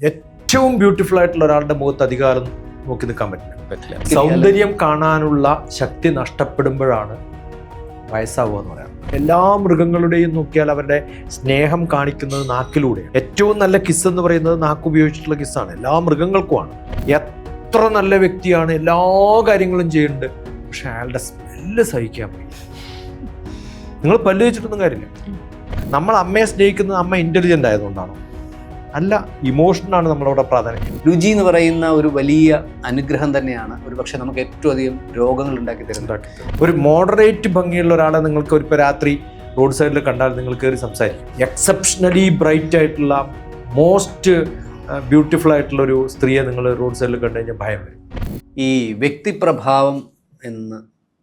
ഏറ്റവും ബ്യൂട്ടിഫുൾ ആയിട്ടുള്ള ഒരാളുടെ മുഖത്ത് അധികാരം നോക്കി നിൽക്കാൻ പറ്റില്ല. സൗന്ദര്യം കാണാനുള്ള ശക്തി നഷ്ടപ്പെടുമ്പോഴാണ് വയസ്സാവുക എന്ന് പറയാം. എല്ലാ മൃഗങ്ങളുടെയും നോക്കിയാൽ അവരുടെ സ്നേഹം കാണിക്കുന്നത് നാക്കിലൂടെയാണ്. ഏറ്റവും നല്ല കിസ് എന്ന് പറയുന്നത് നാക്ക് ഉപയോഗിച്ചിട്ടുള്ള കിസ്സാണ്. എല്ലാ മൃഗങ്ങൾക്കുമാണ്. എത്ര നല്ല വ്യക്തിയാണ്, എല്ലാ കാര്യങ്ങളും ചെയ്യുന്നുണ്ട്, പക്ഷെ അയാളുടെ സ്മെല്ല് സഹിക്കാൻ പറ്റില്ല. നിങ്ങൾ പല്ല് വെച്ചിട്ടൊന്നും കാര്യമില്ല. നമ്മൾ അമ്മയെ സ്നേഹിക്കുന്നത് അമ്മ ഇന്റലിജന്റ് ആയതുകൊണ്ടാണോ? അല്ല, ഇമോഷനാണ് നമ്മളവിടെ പ്രാധാന്യം. രുചി എന്ന് പറയുന്ന ഒരു വലിയ അനുഗ്രഹം തന്നെയാണ് ഒരു പക്ഷെ നമുക്ക് ഏറ്റവും അധികം രോഗങ്ങൾ ഉണ്ടാക്കി തരുന്നത്. ഒരു മോഡറേറ്റ് ഭംഗിയുള്ള ഒരാളെ നിങ്ങൾക്ക് ഒരു രാത്രി റോഡ് സൈഡിൽ കണ്ടാൽ നിങ്ങൾ കയറി സംസാരിക്കും. എക്സെപ്ഷണലി ബ്രൈറ്റ് ആയിട്ടുള്ള മോസ്റ്റ് ബ്യൂട്ടിഫുൾ ആയിട്ടുള്ള ഒരു സ്ത്രീയെ നിങ്ങൾ റോഡ് സൈഡിൽ കണ്ടു കഴിഞ്ഞാൽ ഭയം വരും. ഈ വ്യക്തിപ്രഭാവം എന്ന്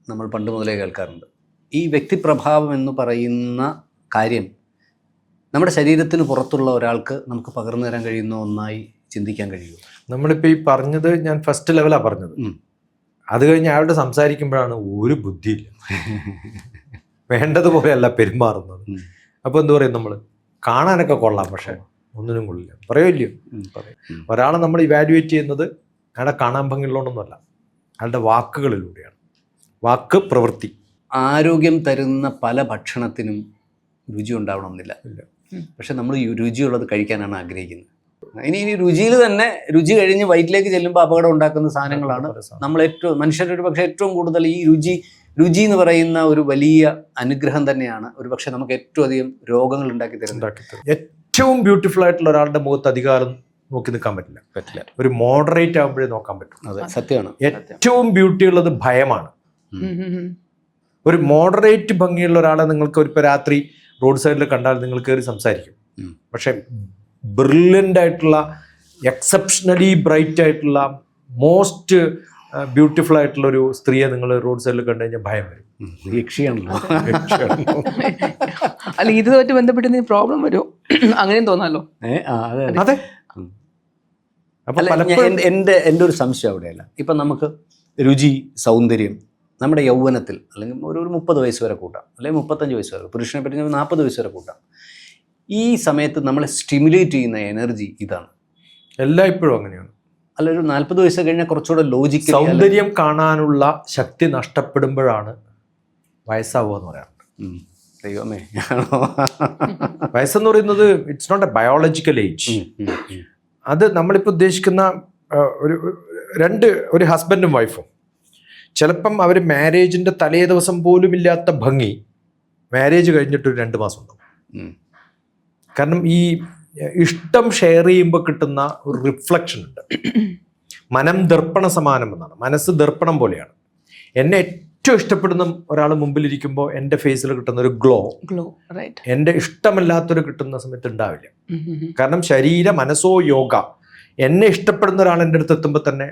നമ്മൾ പണ്ട് മുതലേ കേൾക്കാറുണ്ട്. ഈ വ്യക്തിപ്രഭാവം എന്ന് പറയുന്ന കാര്യം നമ്മുടെ ശരീരത്തിന് പുറത്തുള്ള ഒരാൾക്ക് നമുക്ക് പകർന്നു തരാൻ കഴിയുന്ന ഒന്നായി ചിന്തിക്കാൻ കഴിയുമോ? നമ്മളിപ്പോൾ ഈ പറഞ്ഞത് ഞാൻ ഫസ്റ്റ് ലെവലാണ് പറഞ്ഞത്. അത് കഴിഞ്ഞ് അയാളുടെ സംസാരിക്കുമ്പോഴാണ് ഒരു ബുദ്ധിയില്ല, വേണ്ടതുപോലെയല്ല പെരുമാറുന്നത്. അപ്പോൾ എന്തു പറയും, നമ്മൾ കാണാനൊക്കെ കൊള്ളാം പക്ഷെ ഒന്നിനും കൊള്ളില്ല. പറയുമല്ലോ, ഒരാളെ നമ്മൾ ഇവാലുവേറ്റ് ചെയ്യുന്നത് അയാളെ കാണാൻ ഭംഗിയുള്ളതൊന്നുമല്ല, അയാളുടെ വാക്കുകളിലൂടെയാണ്. വാക്ക്, പ്രവൃത്തി. ആരോഗ്യം തരുന്ന പല ഭക്ഷണത്തിനും രുചി ഉണ്ടാവണമെന്നില്ല, പക്ഷെ നമ്മൾ രുചിയുള്ളത് കഴിക്കാനാണ് ആഗ്രഹിക്കുന്നത്. ഇനി രുചിയിൽ തന്നെ രുചി കഴിഞ്ഞ് വയറ്റിലേക്ക് ചെല്ലുമ്പോൾ അപകടം ഉണ്ടാക്കുന്ന സാധനങ്ങളാണ് നമ്മൾ മനുഷ്യരൊരു പക്ഷേ ഏറ്റവും കൂടുതൽ ഈ രുചി എന്ന് പറയുന്ന ഒരു വലിയ അനുഗ്രഹം തന്നെയാണ് ഒരു പക്ഷെ നമുക്ക് ഏറ്റവും അധികം രോഗങ്ങൾ ഉണ്ടാക്കി തരുന്നത്. ഏറ്റവും ബ്യൂട്ടിഫുൾ ആയിട്ടുള്ള ഒരാളുടെ മുഖത്ത് അധികാരം നോക്കി നിൽക്കാൻ പറ്റില്ല. ഒരു മോഡറേറ്റ് ആകുമ്പോഴേ നോക്കാൻ പറ്റും. അതെ, സത്യമാണ്. ഏറ്റവും ബ്യൂട്ടി ഉള്ളത് ഭയമാണ്. ഒരു മോഡറേറ്റ് ഭംഗിയുള്ള ഒരാളെ നിങ്ങൾക്ക് ഒരു രാത്രി റോഡ് സൈഡിൽ കണ്ടാൽ നിങ്ങൾ കയറി സംസാരിക്കും. പക്ഷെ ബ്രില്യൻ്റ് ആയിട്ടുള്ള, എക്സെപ്ഷണലി ബ്രൈറ്റ് ആയിട്ടുള്ള, മോസ്റ്റ് ബ്യൂട്ടിഫുൾ ആയിട്ടുള്ള ഒരു സ്ത്രീയെ നിങ്ങൾ റോഡ് സൈഡിൽ കണ്ടു കഴിഞ്ഞാൽ ഭയം വരും. യക്ഷിയാണല്ലോ. അല്ല, ഇതുമായിട്ട് ബന്ധപ്പെട്ട് പ്രോബ്ലം വരുമോ അങ്ങനെയും തോന്നാലോ? അതെ. എൻ്റെ ഒരു സംശയം അവിടെയല്ല. ഇപ്പം നമുക്ക് രുചി, സൗന്ദര്യം നമ്മുടെ യൗവനത്തിൽ അല്ലെങ്കിൽ ഒരു 30 വയസ്സ് വരെ കൂട്ടാം, അല്ലെങ്കിൽ 35 വയസ്സ് വരെ, പുരുഷനെ പറ്റി 40 വയസ്സ് വരെ കൂട്ടാം. ഈ സമയത്ത് നമ്മളെ സ്റ്റിമുലേറ്റ് ചെയ്യുന്ന എനർജി ഇതാണ്. എല്ലാം ഇപ്പോഴും അങ്ങനെയാണ്. അല്ല, ഒരു 40 വയസ്സ് കഴിഞ്ഞാൽ കുറച്ചുകൂടെ ലോജിക്കൽ. സൗന്ദര്യം കാണാനുള്ള ശക്തി നഷ്ടപ്പെടുമ്പോഴാണ് വയസ്സാവുക എന്ന് പറയാറുണ്ട്. ദൈവമേ, വയസ്സെന്ന് പറയുന്നത് it's not a biological age. അത് നമ്മളിപ്പോൾ ഉദ്ദേശിക്കുന്ന ഒരു ഹസ്ബൻഡും വൈഫും ചിലപ്പം അവർ മാരേജിൻ്റെ തലേ ദിവസം പോലും ഇല്ലാത്ത ഭംഗി മാരേജ് കഴിഞ്ഞിട്ടൊരു 2 മാസം ഉണ്ടാവും. കാരണം ഈ ഇഷ്ടം ഷെയർ ചെയ്യുമ്പോൾ കിട്ടുന്ന ഒരു റിഫ്ലക്ഷൻ ഉണ്ട്. മനം ദർപ്പണ സമാനം എന്നാണ്. മനസ്സ് ദർപ്പണം പോലെയാണ്. എന്നെ ഏറ്റവും ഇഷ്ടപ്പെടുന്ന ഒരാൾ മുമ്പിലിരിക്കുമ്പോൾ എൻ്റെ ഫേസിൽ കിട്ടുന്ന ഒരു ഗ്ലോ എൻ്റെ ഇഷ്ടമല്ലാത്തൊരു കിട്ടുന്ന സമയത്ത് ഉണ്ടാവില്ല. കാരണം ശരീര മനസ്സോ യോഗ. എന്നെ ഇഷ്ടപ്പെടുന്ന ഒരാൾ എൻ്റെ അടുത്ത് എത്തുമ്പോൾ തന്നെ,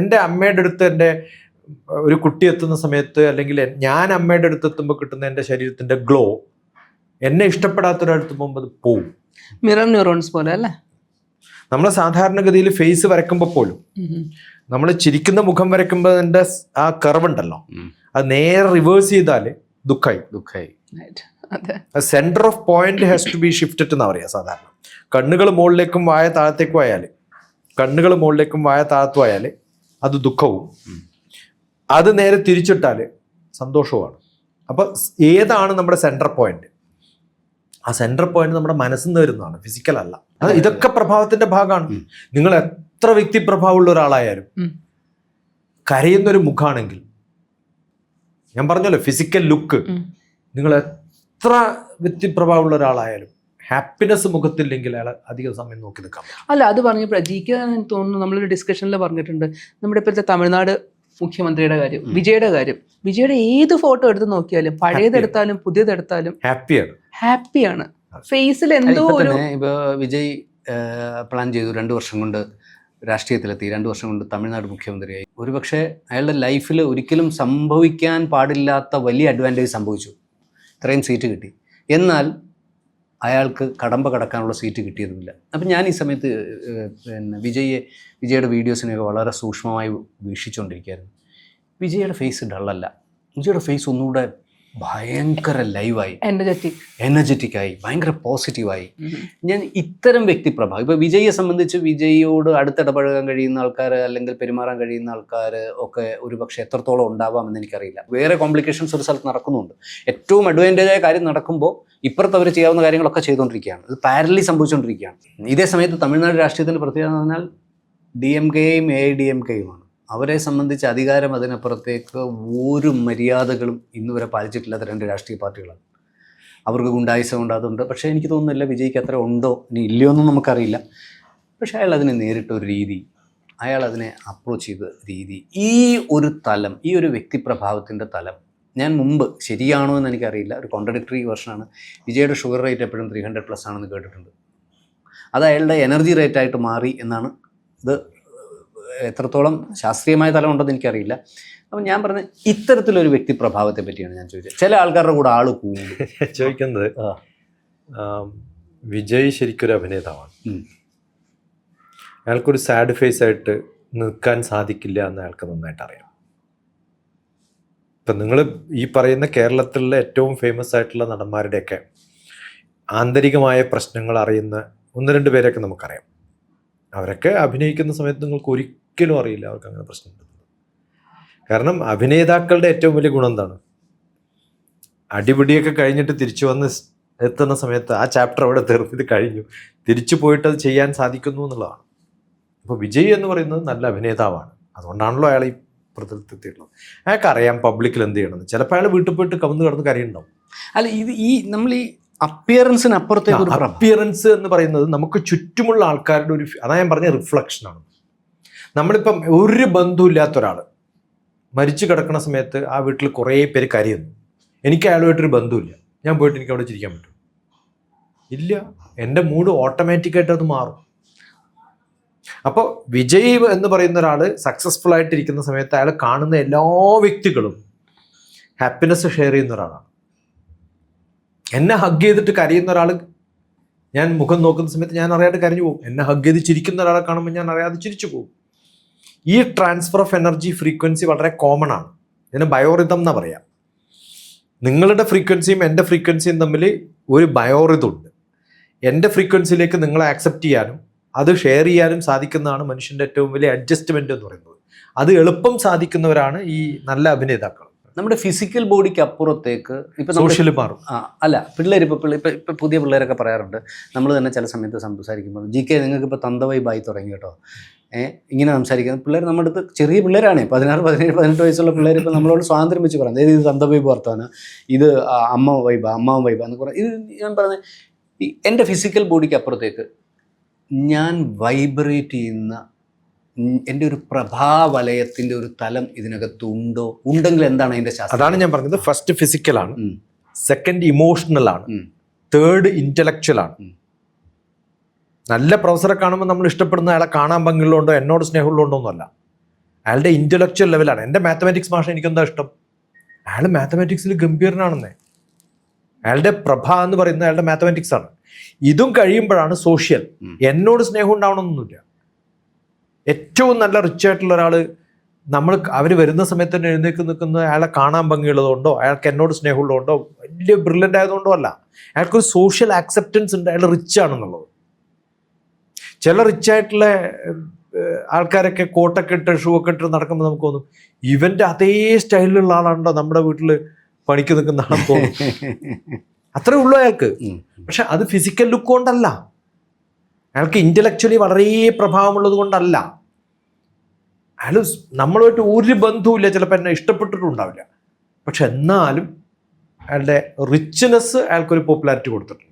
എൻ്റെ അമ്മയുടെ അടുത്ത് എൻ്റെ ഒരു കുട്ടി എത്തുന്ന സമയത്ത്, അല്ലെങ്കിൽ ഞാൻ അമ്മയുടെ അടുത്ത് എത്തുമ്പോൾ കിട്ടുന്ന എൻ്റെ ശരീരത്തിൻ്റെ ഗ്ലോ എന്നെ ഇഷ്ടപ്പെടാത്തൊരടുത്ത് പോകുമ്പോൾ അത് പോവും. മിറർ ന്യൂറോൺസ് പോലെ അല്ലേ? നമ്മൾ സാധാരണഗതിയിൽ ഫേസ് വരയ്ക്കുമ്പോൾ പോലും, നമ്മൾ ചിരിക്കുന്ന മുഖം വരയ്ക്കുമ്പോൾ എൻ്റെ ആ കർവ് ഉണ്ടല്ലോ, അത് നേരെ റിവേഴ്സ് ചെയ്താൽ ദുഃഖായി. Centre of point has to be shifted എന്നാ പറയുക സാധാരണ. കണ്ണുകൾ മുകളിലേക്കും വായ താഴത്തേക്കും ആയാൽ, കണ്ണുകൾ മുകളിലേക്കും വായ താഴത്തും ആയാൽ അത് ദുഃഖവും, അത് നേരെ തിരിച്ചിട്ടാൽ സന്തോഷവുമാണ്. അപ്പം ഏതാണ് നമ്മുടെ സെൻട്രൽ പോയിന്റ്? ആ സെൻട്രൽ പോയിന്റ് നമ്മുടെ മനസ്സിൽ നിന്ന് വരുന്നതാണ്, ഫിസിക്കൽ അല്ല. ഇതൊക്കെ പ്രഭാവത്തിന്റെ ഭാഗമാണ്. നിങ്ങൾ എത്ര വ്യക്തിപ്രഭാവമുള്ള ഒരാളായാലും കരയുന്നൊരു മുഖാണെങ്കിൽ, ഞാൻ പറഞ്ഞല്ലോ ഫിസിക്കൽ ലുക്ക്, നിങ്ങൾ എത്ര വ്യക്തിപ്രഭാവമുള്ള ഒരാളായാലും ഹാപ്പിനെസ് മുഖത്തില്ലെങ്കിൽ അയാൾ അധികം സമയം നോക്കി നിൽക്കാം. അല്ല, അത് പറഞ്ഞപ്പോൾ ജിക്ക് തോന്നുന്നു നമ്മളൊരു ഡിസ്കഷനിൽ പറഞ്ഞിട്ടുണ്ട്, നമ്മുടെ ഇപ്പോഴത്തെ തമിഴ്നാട് മുഖ്യമന്ത്രിയുടെ കാര്യം, വിജയുടെ കാര്യം. വിജയുടെ ഏത് ഫോട്ടോ എടുത്ത് നോക്കിയാലും, പഴയതെടുത്താലും പുതിയതെടുത്താലും ഹാപ്പിയാണ്. ഫേസിൽ എന്തോ ഒരു ഇപ്പൊ വിജയ് പ്ലാൻ ചെയ്തു 2 വർഷം കൊണ്ട് രാഷ്ട്രീയത്തിലെത്തി, 2 വർഷം കൊണ്ട് തമിഴ്നാട് മുഖ്യമന്ത്രിയായി. ഒരുപക്ഷെ അയാളുടെ ലൈഫിൽ ഒരിക്കലും സംഭവിക്കാൻ പാടില്ലാത്ത വലിയ അഡ്വാൻറ്റേജ് സംഭവിച്ചു. ഇത്രയും സീറ്റ് കിട്ടി. എന്നാൽ അയാൾക്ക് കടമ്പ കടക്കാനുള്ള സീറ്റ് കിട്ടിയതുമില്ല. അപ്പം ഞാൻ ഈ സമയത്ത് വിജയുടെ വീഡിയോസിനെയൊക്കെ വളരെ സൂക്ഷ്മമായി വീക്ഷിച്ചുകൊണ്ടിരിക്കുകയായിരുന്നു. വിജയുടെ ഫേസ് ഡള്ളല്ല. വിജയുടെ ഫേസ് ഒന്നുകൂടെ ഭയങ്കര ലൈവായി, എനർജറ്റിക് ആയി, ഭയങ്കര പോസിറ്റീവായി. ഞാൻ ഇത്തരം വ്യക്തിപ്രഭ, ഇപ്പോൾ വിജയെ സംബന്ധിച്ച് വിജയോട് അടുത്തിടപഴകാൻ കഴിയുന്ന ആൾക്കാർ അല്ലെങ്കിൽ പെരുമാറാൻ കഴിയുന്ന ആൾക്കാർ ഒക്കെ ഒരു പക്ഷേ എത്രത്തോളം ഉണ്ടാവാമെന്ന് എനിക്കറിയില്ല. വേറെ കോംപ്ലിക്കേഷൻസ് ഒരു സ്ഥലത്ത് നടക്കുന്നുണ്ട്. ഏറ്റവും അഡ്വാൻറ്റേജായ കാര്യം നടക്കുമ്പോൾ ഇപ്പുറത്ത് അവർ ചെയ്യാവുന്ന കാര്യങ്ങളൊക്കെ ചെയ്തുകൊണ്ടിരിക്കുകയാണ്. ഇത് പാരലി സംഭവിച്ചുകൊണ്ടിരിക്കുകയാണ്. ഇതേ സമയത്ത് തമിഴ്നാട് രാഷ്ട്രീയത്തിൻ്റെ പ്രത്യേകത എന്ന് പറഞ്ഞാൽ DMKയും AIDMKയുമാണ്. അവരെ സംബന്ധിച്ച് അധികാരം അതിനപ്പുറത്തേക്ക് ഒരു മര്യാദകളും ഇന്ന് വരെ പാലിച്ചിട്ടില്ലാത്ത രണ്ട് രാഷ്ട്രീയ പാർട്ടികളാണ്. അവർക്ക് ഗുണ്ടായുസം ഉണ്ടാകുന്നുണ്ട്. പക്ഷേ എനിക്ക് തോന്നുന്നില്ല വിജയ്ക്ക് അത്ര ഉണ്ടോ ഇനി ഇല്ലയോ എന്നും നമുക്കറിയില്ല. പക്ഷേ അയാൾ അതിനെ നേരിട്ടൊരു രീതി, അയാൾ അതിനെ അപ്രോച്ച് ചെയ്ത രീതി, ഈ ഒരു തലം, ഈ ഒരു വ്യക്തിപ്രഭാവത്തിൻ്റെ തലം ഞാൻ മുമ്പ് ശരിയാണോ എന്ന് എനിക്കറിയില്ല, ഒരു കോൺട്രഡിക്ടറി വേർഷനാണ്. വിജയുടെ ഷുഗർ റേറ്റ് എപ്പോഴും 300+ ആണെന്ന് കേട്ടിട്ടുണ്ട്. അത് അയാളുടെ എനർജി റേറ്റായിട്ട് മാറി എന്നാണ്. ഇത് എത്രത്തോളം ശാസ്ത്രീയമായ തലമുണ്ടെന്ന് എനിക്കറിയില്ല. അപ്പം ഞാൻ പറഞ്ഞ ഇത്തരത്തിലൊരു വ്യക്തിപ്രഭാവത്തെ പറ്റിയാണ് ഞാൻ ചോദിച്ചത്. ചില ആൾക്കാരുടെ കൂടെ ആൾ കൂടും. ചോദിക്കുന്നത് വിജയ് ശരിക്കൊരു അഭിനേതാവാണ്. അയാൾക്കൊരു സാഡ് ഫേസ് ആയിട്ട് നിൽക്കാൻ സാധിക്കില്ല എന്ന് അയാൾക്ക് നന്നായിട്ട് അറിയാം. ഇപ്പം നിങ്ങൾ ഈ പറയുന്ന കേരളത്തിലെ ഏറ്റവും ഫേമസ് ആയിട്ടുള്ള നടന്മാരുടെയൊക്കെ ആന്തരികമായ പ്രശ്നങ്ങൾ അറിയുന്ന 1-2 പേരൊക്കെ നമുക്കറിയാം. അവരൊക്കെ അഭിനയിക്കുന്ന സമയത്ത് നിങ്ങൾക്ക് ഒരിക്കലും അറിയില്ല അവർക്ക് അങ്ങനെ പ്രശ്നമുണ്ട്. കാരണം അഭിനേതാക്കളുടെ ഏറ്റവും വലിയ ഗുണം എന്താണ്? അടിപിടിയൊക്കെ കഴിഞ്ഞിട്ട് തിരിച്ചു വന്ന് എത്തുന്ന സമയത്ത് ആ ചാപ്റ്റർ അവിടെ തീർന്നിട്ട് കഴിഞ്ഞു, തിരിച്ചു പോയിട്ട് അത് ചെയ്യാൻ സാധിക്കുന്നു എന്നുള്ളതാണ്. അപ്പോൾ വിജയ് എന്ന് പറയുന്നത് നല്ല അഭിനേതാവാണ്. അതുകൊണ്ടാണല്ലോ അയാൾ ഈ പ്രതിനിധിത്തിയിട്ടുള്ളത്. അയാൾക്ക് അറിയാം പബ്ലിക്കിൽ എന്ത് ചെയ്യണമെന്ന്. ചിലപ്പോൾ അയാൾ വീട്ടിൽ പോയിട്ട് കവന്ന് കിടന്ന് കരയുണ്ടാവും. അല്ല, ഇത് നമ്മൾ ഈ അപ്പിയറൻസിനപ്പുറത്തേക്ക് അപ്പിയറൻസ് എന്ന് പറയുന്നത് നമുക്ക് ചുറ്റുമുള്ള ആൾക്കാരുടെ ഒരു, അതാ ഞാൻ പറഞ്ഞ റിഫ്ലക്ഷനാണ്. നമ്മളിപ്പം ഒരു ബന്ധമില്ലാത്ത ഒരാൾ മരിച്ചു കിടക്കുന്ന സമയത്ത് ആ വീട്ടിൽ കുറേ പേര് കരയുന്നു. എനിക്ക് അയാളുമായിട്ടൊരു ബന്ധമില്ല, ഞാൻ പോയിട്ട് എനിക്ക് അവിടെ ചിരിക്കാൻ പറ്റും? ഇല്ല. എൻ്റെ മൂഡ് ഓട്ടോമാറ്റിക്കായിട്ട് അത് മാറും. അപ്പോൾ വിജയ് എന്ന് പറയുന്ന ഒരാൾ സക്സസ്ഫുൾ ആയിട്ടിരിക്കുന്ന സമയത്ത് അയാൾ കാണുന്ന എല്ലാ വ്യക്തികളും ഹാപ്പിനെസ് ഷെയർ ചെയ്യുന്ന ഒരാളാണ്. എന്നെ ഹഗ് ചെയ്തിട്ട് കരയുന്ന ഒരാൾ, ഞാൻ മുഖം നോക്കുന്ന സമയത്ത് ഞാൻ അറിയാതെ കരഞ്ഞു പോകും. എന്നെ ഹഗ് ചെയ്ത് ചിരിക്കുന്ന ഒരാളെ കാണുമ്പോൾ ഞാൻ അറിയാതെ ചിരിച്ചു പോകും. ഈ ട്രാൻസ്ഫർ ഓഫ് എനർജി ഫ്രീക്വൻസി വളരെ കോമൺ ആണ്. ഇതിന് ബയോറിതം എന്നാ പറയാം. നിങ്ങളുടെ ഫ്രീക്വൻസിയും എൻ്റെ ഫ്രീക്വൻസിയും തമ്മിൽ ഒരു ബയോറിതം ഉണ്ട്. എൻ്റെ ഫ്രീക്വൻസിയിലേക്ക് നിങ്ങളെ ആക്സെപ്റ്റ് ചെയ്യാനും അത് ഷെയർ ചെയ്യാനും സാധിക്കുന്നതാണ് മനുഷ്യൻ്റെ ഏറ്റവും വലിയ അഡ്ജസ്റ്റ്മെൻറ്റ് എന്ന് പറയുന്നത്. അത് എളുപ്പം സാധിക്കുന്നവരാണ് ഈ നല്ല അഭിനേതാക്കൾ. നമ്മുടെ ഫിസിക്കൽ ബോഡിക്ക് അപ്പുറത്തേക്ക് ഇപ്പം സോഷ്യൽ മാറും. അല്ല, പിള്ളേർ ഇപ്പം പുതിയ പിള്ളേരൊക്കെ പറയാറുണ്ട്, നമ്മൾ തന്നെ ചില സമയത്ത് സംസാരിക്കുമ്പോൾ GK നിങ്ങൾക്ക് ഇപ്പോൾ തന്തവൈബായി തുടങ്ങി കേട്ടോ, ഇങ്ങനെ സംസാരിക്കുന്നത് പിള്ളേർ നമ്മുടെ അടുത്ത്, ചെറിയ പിള്ളേരാണ്, 16, 17, 18 വയസ്സുള്ള പിള്ളേർ ഇപ്പോൾ നമ്മളോട് സ്വാതന്ത്ര്യം വെച്ച് പറയാം, അതായത് ഇത് തന്തവൈബ് വർത്താനം, ഇത് അമ്മ വൈബ എന്ന് പറയാം. ഇത് ഞാൻ പറഞ്ഞത് എൻ്റെ ഫിസിക്കൽ ബോഡിക്ക് അപ്പുറത്തേക്ക് ഞാൻ വൈബ്രേറ്റ് ചെയ്യുന്ന എൻ്റെ ഒരു പ്രഭാവലയത്തിൻ്റെ ഒരു തലം ഇതിനകത്ത് ഉണ്ടെങ്കിൽ എന്താണ് അതിൻ്റെ ശാസ്ത്രം? അതാണ് ഞാൻ പറഞ്ഞത്. ഫസ്റ്റ് ഫിസിക്കലാണ്, സെക്കൻഡ് ഇമോഷണൽ ആണ്, തേർഡ് ഇന്റലക്ച്വൽ ആണ്. നല്ല പ്രൊഫസറെ കാണുമ്പോൾ നമ്മൾ ഇഷ്ടപ്പെടുന്ന അയാളെ കാണാൻ ഭംഗിയുള്ളതുകൊണ്ടോ എന്നോട് സ്നേഹമുള്ളതുകൊണ്ടോ ഒന്നുമല്ല, അയാളുടെ ഇന്റലക്ച്വൽ ലെവലാണ്. എൻ്റെ മാത്തമാറ്റിക്സ് മാഷ എനിക്കെന്താ ഇഷ്ടം? അയാൾ മാത്തമാറ്റിക്സിൽ ഗംഭീരനാണെന്നേ. അയാളുടെ പ്രഭ എന്ന് പറയുന്നത് അയാളുടെ മാത്തമാറ്റിക്സ് ആണ്. ഇതും കഴിയുമ്പോഴാണ് സോഷ്യൽ. എന്നോട് സ്നേഹം ഉണ്ടാവണമെന്നൊന്നുമില്ല. ഏറ്റവും നല്ല റിച്ച് ആയിട്ടുള്ള ഒരാൾ, അവർ വരുന്ന സമയത്ത് തന്നെ എഴുന്നേക്ക് നിൽക്കുന്നത് അയാളെ കാണാൻ ഭംഗിയുള്ളതുകൊണ്ടോ അയാൾക്ക് എന്നോട് സ്നേഹമുള്ളതുകൊണ്ടോ വലിയ ബ്രില്യൻ്റ് ആയതുകൊണ്ടോ അല്ല. അയാൾക്കൊരു സോഷ്യൽ ആക്സെപ്റ്റൻസ് ഉണ്ട്, അയാൾ റിച്ച് ആണെന്നുള്ളത്. ചില റിച്ചായിട്ടുള്ള ആൾക്കാരൊക്കെ കോട്ടൊക്കെ ഇട്ട് ഷൂ ഒക്കെ ഇട്ട് നടക്കുമ്പോൾ നമുക്ക് തോന്നും ഇവൻ്റെ അതേ സ്റ്റൈലിലുള്ള ആളാണോ നമ്മുടെ വീട്ടിൽ പണിക്ക് നിൽക്കുന്ന ആളെന്ന് തോന്നും. അത്രേ ഉള്ളൂ അയാൾക്ക്. പക്ഷെ അത് ഫിസിക്കൽ ലുക്ക് കൊണ്ടല്ല, അയാൾക്ക് ഇൻ്റലക്ച്വലി വളരെ പ്രഭാവമുള്ളത് കൊണ്ടല്ല. അയാൾ നമ്മളുമായിട്ട് ഒരു ബന്ധവുമില്ല, ചിലപ്പോൾ എന്നെ ഇഷ്ടപ്പെട്ടിട്ടുണ്ടാവില്ല, പക്ഷെ എന്നാലും അയാളുടെ റിച്ച്നെസ് അയാൾക്കൊരു പോപ്പുലാരിറ്റി കൊടുത്തിട്ടുണ്ട്.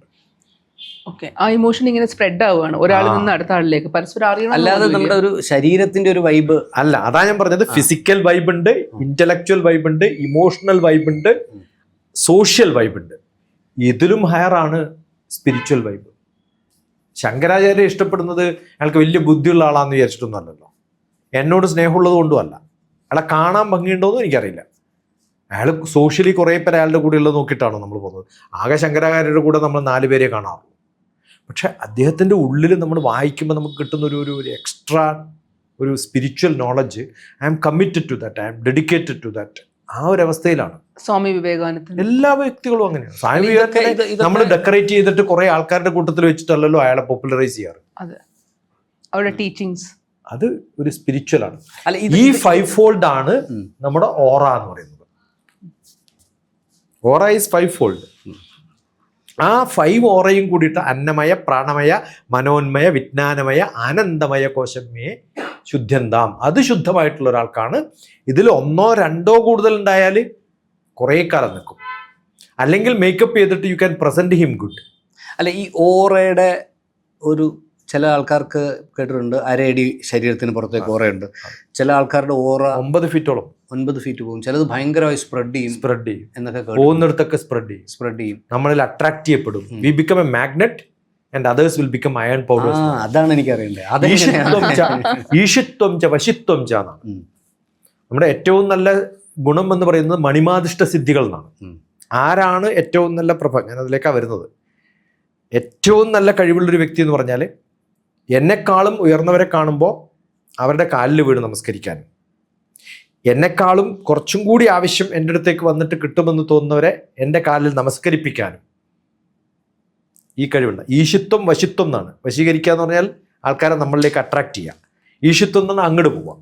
ഓക്കെ, ആ ഇമോഷൻ ഇങ്ങനെ സ്പ്രെഡ് ആവുകയാണ് ഒരാളിൽ നിന്ന് അടുത്ത ആളിലേക്ക്, പരസ്പരം അറിയണം. അല്ലാതെ നമ്മുടെ ഒരു ശരീരത്തിന്റെ ഒരു വൈബ് അല്ല. അതാ ഞാൻ പറഞ്ഞത്, ഫിസിക്കൽ വൈബ് ഉണ്ട്, ഇന്റലക്ച്വൽ വൈബ് ഉണ്ട്, ഇമോഷണൽ വൈബ് ഉണ്ട്, സോഷ്യൽ വൈബ് ഉണ്ട്. ഇതിലും ഹയർ ആണ് സ്പിരിച്വൽ വൈബ്. ശങ്കരാചാര്യ ഇഷ്ടപ്പെടുന്നത് അയാൾക്ക് വലിയ ബുദ്ധിയുള്ള ആളാന്ന് വിചാരിച്ചിട്ടൊന്നുമല്ലല്ലോ, എന്നോട് സ്നേഹമുള്ളത് കൊണ്ടുമല്ല. അയാളെ കാണാൻ ഭംഗിയുണ്ടോയെന്നും എനിക്കറിയില്ല. അയാൾ സോഷ്യലി കുറേ പേര് അയാളുടെ കൂടെ ഉള്ളത് നോക്കിയിട്ടാണോ നമ്മൾ പോകുന്നത്? ആകെ ശങ്കരാചാര്യരുടെ കൂടെ നമ്മൾ 4 പേരെ കാണാറുള്ളൂ. പക്ഷെ അദ്ദേഹത്തിൻ്റെ ഉള്ളിൽ നമ്മൾ വായിക്കുമ്പോൾ നമുക്ക് കിട്ടുന്ന ഒരു എക്സ്ട്രാ ഒരു spiritual knowledge, I am committed to that, I am dedicated to that. ആ ഒരു അവസ്ഥയിലാണ് സ്വാമി വിവേകാനന്ദൻ. എല്ലാ വ്യക്തികളും അങ്ങനെയാണ്. സ്വാമി വിവേകാനന്ദനെ നമ്മൾ ഡെക്കറേറ്റ് ചെയ്തിട്ട് കുറെ ആൾക്കാരുടെ കൂട്ടത്തിൽ വെച്ചിട്ടല്ലല്ലോ അയാളെ പോപ്പുലറൈസ് ചെയ്യാറ്. അതെ, അവരുടെ ടീച്ചിങ്സ് അത് ഒരു സ്പിരിച്വൽ ആണ്. അല്ല, ഈ 5 ഫോൾഡ് ആണ് നമ്മുടെ ഓറ എന്ന് പറയുന്നത്. ഓറ ഈസ് 5 ഫോൾഡ്. ആ 5 ഓറയും കൂടിയിട്ട് അന്നമയ, പ്രാണമയ, മനോന്മയ, വിജ്ഞാനമയ, ആനന്ദമയ കോശമേ ശുദ്ധ്യന്താം. അത് ശുദ്ധമായിട്ടുള്ള ഒരാൾക്കാണ്. ഇതിൽ 1 or 2 കൂടുതൽ ഉണ്ടായാൽ കുറേ കാലം നിൽക്കും. അല്ലെങ്കിൽ മേക്കപ്പ് ചെയ്തിട്ട് you can present him good. അല്ല, ഈ ഓറയുടെ ഒരു ചില ആൾക്കാർക്ക് കേട്ടിട്ടുണ്ട് 1.5 അടി ശരീരത്തിന് പുറത്തേക്ക് ഓറയുണ്ട്. ചില ആൾക്കാരുടെ ഓറ 9 ഫീറ്റോളം 9 ഫീറ്റ് പോകും. ചിലത് ഭയങ്കരമായി സ്പ്രെഡ് ചെയ്യും എന്നൊക്കെ പോകുന്നിടത്തൊക്കെ സ്പ്രെഡ് ചെയ്യും. നമ്മളിൽ അട്രാക്ട് ചെയ്യപ്പെടും. We become A magnet and others will become iron powders. അതാണ് എനിക്കറിയേണ്ടത്. ഈഷിത്വം ച വശിത്വം ച എന്നാണ്. നമ്മുടെ ഏറ്റവും നല്ല ഗുണം എന്ന് പറയുന്നത് മണിമാദിഷ്ട സിദ്ധികൾ എന്നാണ്. ആരാണ് ഏറ്റവും നല്ല ഞാൻ അതിലേക്കാണ് വരുന്നത്. ഏറ്റവും നല്ല കഴിവുള്ളൊരു വ്യക്തി എന്ന് പറഞ്ഞാൽ എന്നെക്കാളും ഉയർന്നവരെ കാണുമ്പോൾ അവരുടെ കാലിൽ വീണ് നമസ്കരിക്കാനും, എന്നെക്കാളും കുറച്ചും കൂടി ആവശ്യം എൻ്റെ അടുത്തേക്ക് വന്നിട്ട് കിട്ടുമെന്ന് തോന്നുന്നവരെ എൻ്റെ കാലിൽ നമസ്കരിപ്പിക്കാനും ഈ കഴിവുണ്ട്. ഈശിത്വം വശിത്വം എന്നാണ്. വശീകരിക്കുക എന്ന് പറഞ്ഞാൽ ആൾക്കാരെ നമ്മളിലേക്ക് അട്രാക്ട് ചെയ്യുക. ഈശിത്വം എന്നാണ് അങ്ങോട്ട് പോവാം.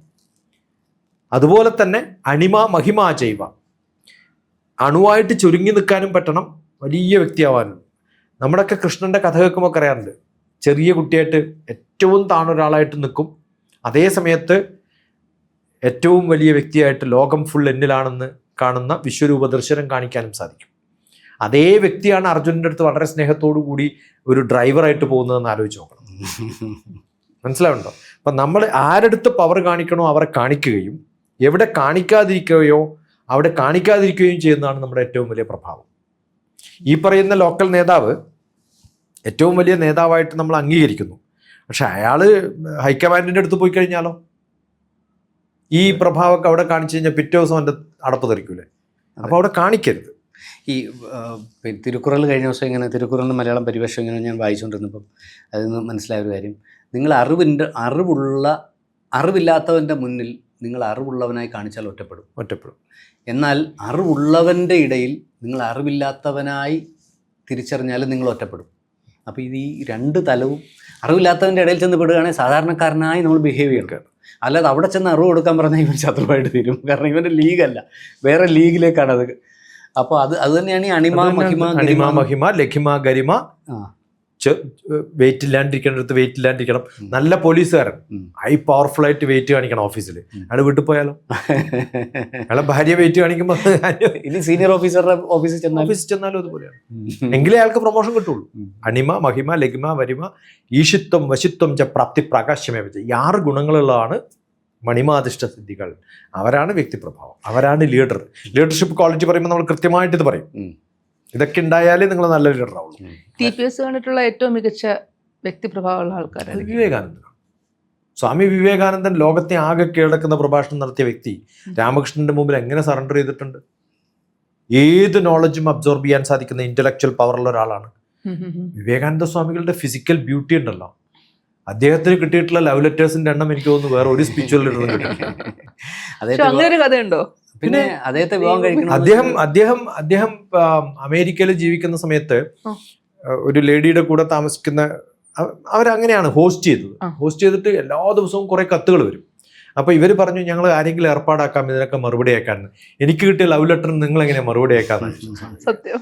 അതുപോലെ തന്നെ അണിമ മഹിമ ചെയ്യുക. അണുവായിട്ട് ചുരുങ്ങി നിൽക്കാനും പറ്റണം, വലിയ വ്യക്തിയാവാനും. നമ്മുടെയൊക്കെ കൃഷ്ണൻ്റെ കഥ കേൾക്കുമ്പോൾ അറിയാറുണ്ട്. ചെറിയ കുട്ടിയായിട്ട് ഏറ്റവും താണൊരാളായിട്ട് നിൽക്കും, അതേ സമയത്ത് ഏറ്റവും വലിയ വ്യക്തിയായിട്ട് ലോകം ഫുൾ എന്നിലാണെന്ന് കാണുന്ന വിശ്വരൂപ ദർശനം കാണിക്കാനും സാധിക്കും. അതേ വ്യക്തിയാണ് അർജുനൻ്റെ അടുത്ത് വളരെ സ്നേഹത്തോടു കൂടി ഒരു ഡ്രൈവറായിട്ട് പോകുന്നതെന്ന് ആലോചിച്ച് നോക്കണം. മനസ്സിലാവുണ്ടോ? അപ്പം നമ്മൾ ആരടുത്ത് പവർ കാണിക്കണോ അവരെ കാണിക്കുകയും എവിടെ കാണിക്കാതിരിക്കുകയോ അവിടെ കാണിക്കാതിരിക്കുകയും ചെയ്യുന്നതാണ് നമ്മുടെ ഏറ്റവും വലിയ പ്രഭാവം. ഈ പറയുന്ന ലോക്കൽ നേതാവ് ഏറ്റവും വലിയ നേതാവായിട്ട് നമ്മൾ അംഗീകരിക്കുന്നു. പക്ഷെ അയാൾ ഹൈക്കമാൻഡിൻ്റെ അടുത്ത് പോയി കഴിഞ്ഞാലോ ഈ പ്രഭാവമൊക്കെ അവിടെ കാണിച്ചു കഴിഞ്ഞാൽ പിറ്റേ ദിവസം എൻ്റെ അടപ്പ് തെറിക്കൂലേ? അപ്പോൾ അവിടെ കാണിക്കരുത്. ഈ തിരുക്കുറൾ കഴിഞ്ഞ ദിവസം ഇങ്ങനെ തിരുക്കുറളിൻ്റെ മലയാളം പരിഭാഷ ഇങ്ങനെ ഞാൻ വായിച്ചുകൊണ്ടിരുന്നപ്പം അതിൽ നിന്ന് മനസ്സിലായ ഒരു കാര്യം, നിങ്ങൾ അറിവില്ലാത്തവൻ്റെ മുന്നിൽ നിങ്ങൾ അറിവുള്ളവനായി കാണിച്ചാൽ ഒറ്റപ്പെടും. എന്നാൽ അറിവുള്ളവൻ്റെ ഇടയിൽ നിങ്ങൾ അറിവില്ലാത്തവനായി തിരിച്ചറിഞ്ഞാൽ നിങ്ങൾ ഒറ്റപ്പെടും. അപ്പോൾ ഇത് ഈ 2 തലവും അറിവില്ലാത്തവൻ്റെ ഇടയിൽ ചെന്ന് പെടുകയാണെങ്കിൽ സാധാരണക്കാരനായി നമ്മൾ ബിഹേവ് ചെയ്യണം. അല്ലാതെ അവിടെ ചെന്ന് അറിവ് കൊടുക്കാൻ പറഞ്ഞാൽ ഇവൻ ശത്രുവായിട്ട് തീരും. കാരണം ഇവൻ്റെ ലീഗല്ല, വേറെ ലീഗിലേക്കാണ് അത്. അപ്പോൾ അത് തന്നെയാണ് ഈ അണിമ മഹിമ ലഖിമ ഗരിമ. Wait ഇല്ലാണ്ടിരിക്കേണ്ടടുത്ത് wait ഇല്ലാണ്ടിരിക്കണം. നല്ല പോലീസുകാരൻ ഹൈ പവർഫുൾ ആയിട്ട് വെയിറ്റ് കാണിക്കണം ഓഫീസിൽ. അയാൾ വീട്ടിൽ പോയാലോ? അയാളെ ഭാര്യ വെയിറ്റ് കാണിക്കുമ്പോൾ ഇനി സീനിയർ ഓഫീസറുടെ ഓഫീസിൽ ചെന്നാലും അതുപോലെയാണ്. എങ്കിലേ അയാൾക്ക് പ്രൊമോഷൻ കിട്ടുള്ളൂ. അണിമ മഹിമ ലഘിമ വരിമ ഈശിത്വം വശിത്വം ച പ്രാപ്തി പ്രകാശമേ വെച്ച് 6 ഗുണങ്ങളുള്ളതാണ് മണിമാദിഷ്ട സിദ്ധികൾ. അവരാണ് വ്യക്തിപ്രഭാവം, അവരാണ് ലീഡർഷിപ്പ് ക്വാളിറ്റി പറയുമ്പോൾ നമ്മൾ കൃത്യമായിട്ട് ഇത് പറയും. ഇതൊക്കെ ഉണ്ടായാലേ നിങ്ങൾ നല്ല ലീഡർ ആവുള്ളൂ. TPS കണ്ടിട്ടുള്ള ഏറ്റവും മികച്ച വ്യക്തിപ്രഭാവമുള്ള ആൾക്കാരാണ് വിവേകാനന്ദൻ. സ്വാമി വിവേകാനന്ദൻ ലോകത്തെ ആകെ കീഴടക്കുന്ന പ്രഭാഷണം നടത്തിയ വ്യക്തി. രാമകൃഷ്ണന്റെ മുമ്പിൽ എങ്ങനെ സറണ്ടർ ചെയ്തിട്ടുണ്ട്? ഏത് നോളജും അബ്സോർബ് ചെയ്യാൻ സാധിക്കുന്ന ഇന്റലക്ച്വൽ പവറുള്ള ഒരാളാണ് വിവേകാനന്ദ സ്വാമികളുടെ. ഫിസിക്കൽ ബ്യൂട്ടി ഉണ്ടല്ലോ, അദ്ദേഹത്തിന് കിട്ടിയിട്ടുള്ള ലവ് ലെറ്റേഴ്സിന്റെ എണ്ണം എനിക്ക് തോന്നുന്നു വേറെ ഒരു സ്പിരിച്വൽ ലീഡറും കിട്ടിയിട്ടില്ല. അങ്ങനെ ഒരു കഥയുണ്ടോ? പിന്നെ അദ്ദേഹത്തെ വിവാഹം കഴിക്കണം. അദ്ദേഹം അമേരിക്കയിൽ ജീവിക്കുന്ന സമയത്ത് ഒരു ലേഡിയുടെ കൂടെ താമസിക്കുന്ന അവരങ്ങനെയാണ് ഹോസ്റ്റ് ചെയ്തിട്ട് എല്ലാ ദിവസവും കുറെ കത്തുകൾ വരും. അപ്പൊ ഇവർ പറഞ്ഞു ഞങ്ങൾ ആരെങ്കിലും ഏർപ്പാടാക്കാം ഇതിനൊക്കെ മറുപടി അയക്കാൻ. എനിക്ക് കിട്ടിയ ലവ് ലെറ്ററിന് നിങ്ങൾ എങ്ങനെ മറുപടി അയക്കാന്ന്. സത്യം.